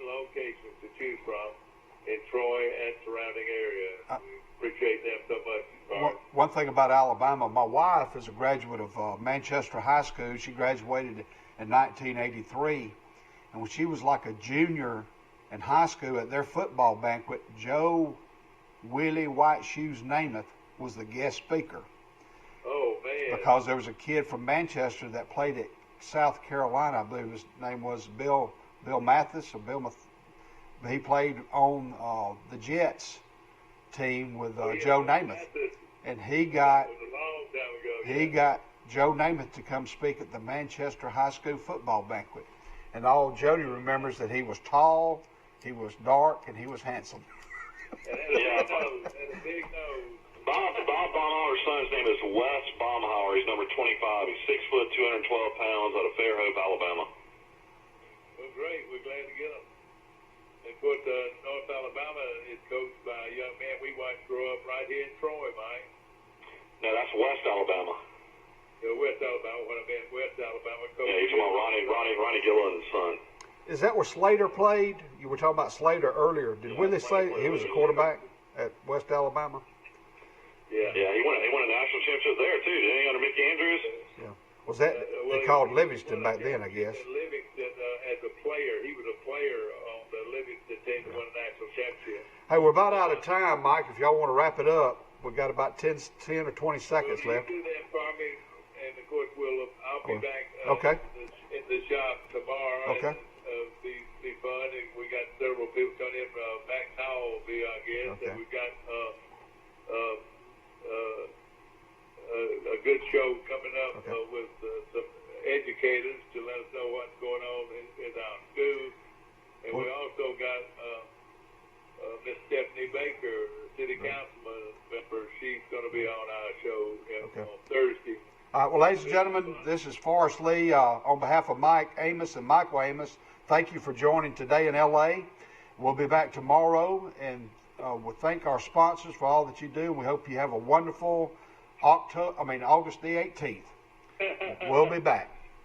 locations to choose from in Troy and surrounding areas. We appreciate them so much. One thing about Alabama, my wife is a graduate of Manchester High School. She graduated in 1983. And when she was like a junior in high school, at their football banquet, Joe Willie White Shoes Namath was the guest speaker. Oh, man. Because there was a kid from Manchester that played at South Carolina. I believe his name was Bill Mathis, or he played on the Jets team with Joe Namath, and he got Joe Namath to come speak at the Manchester High School football banquet. And all Jody remembers that he was tall, he was dark, and he was handsome. Yeah, Bob Baumhauer's son's name is Wes Baumhauer. He's number 25. He's 6 foot, 212 pounds, out of Fairhope, Alabama. Well, great. We're glad to get him. And of course, North Alabama is coached by a young man we watched grow up right here in Troy, Mike. No, that's West Alabama. Yeah, West Alabama. What I meant, West Alabama coach. Yeah, he's talking about Ronnie Gilliland's son. Is that where Slater played? You were talking about Slater earlier. Did Willie Slater? He was a quarterback at West Alabama. Yeah. Yeah, he won a national championship there too. Didn't he, under Mickey Andrews? Yeah. Was that they called Livingston back then? I guess. Livingston as a player, he was a player on the Livingston team that won a national championship. Hey, we're about out of time, Mike. If y'all want to wrap it up, we've got about 10 or 20 seconds left. Do that for me, and of course I'll be back in the shop tomorrow. Okay. Be fun, and we got several people coming in. Max Howell will be our guest, and we've got a good show coming up with some educators to let us know what's going on in our schools. And we also got Miss Stephanie Baker, City Councilman member. She's going to be on our show on Thursday. All right, well, ladies and gentlemen, this is Forrest Lee on behalf of Mike Amos and Michael Amos. Thank you for joining today in L.A. We'll be back tomorrow, and we'll thank our sponsors for all that you do. We hope you have a wonderful August the 18th. We'll be back.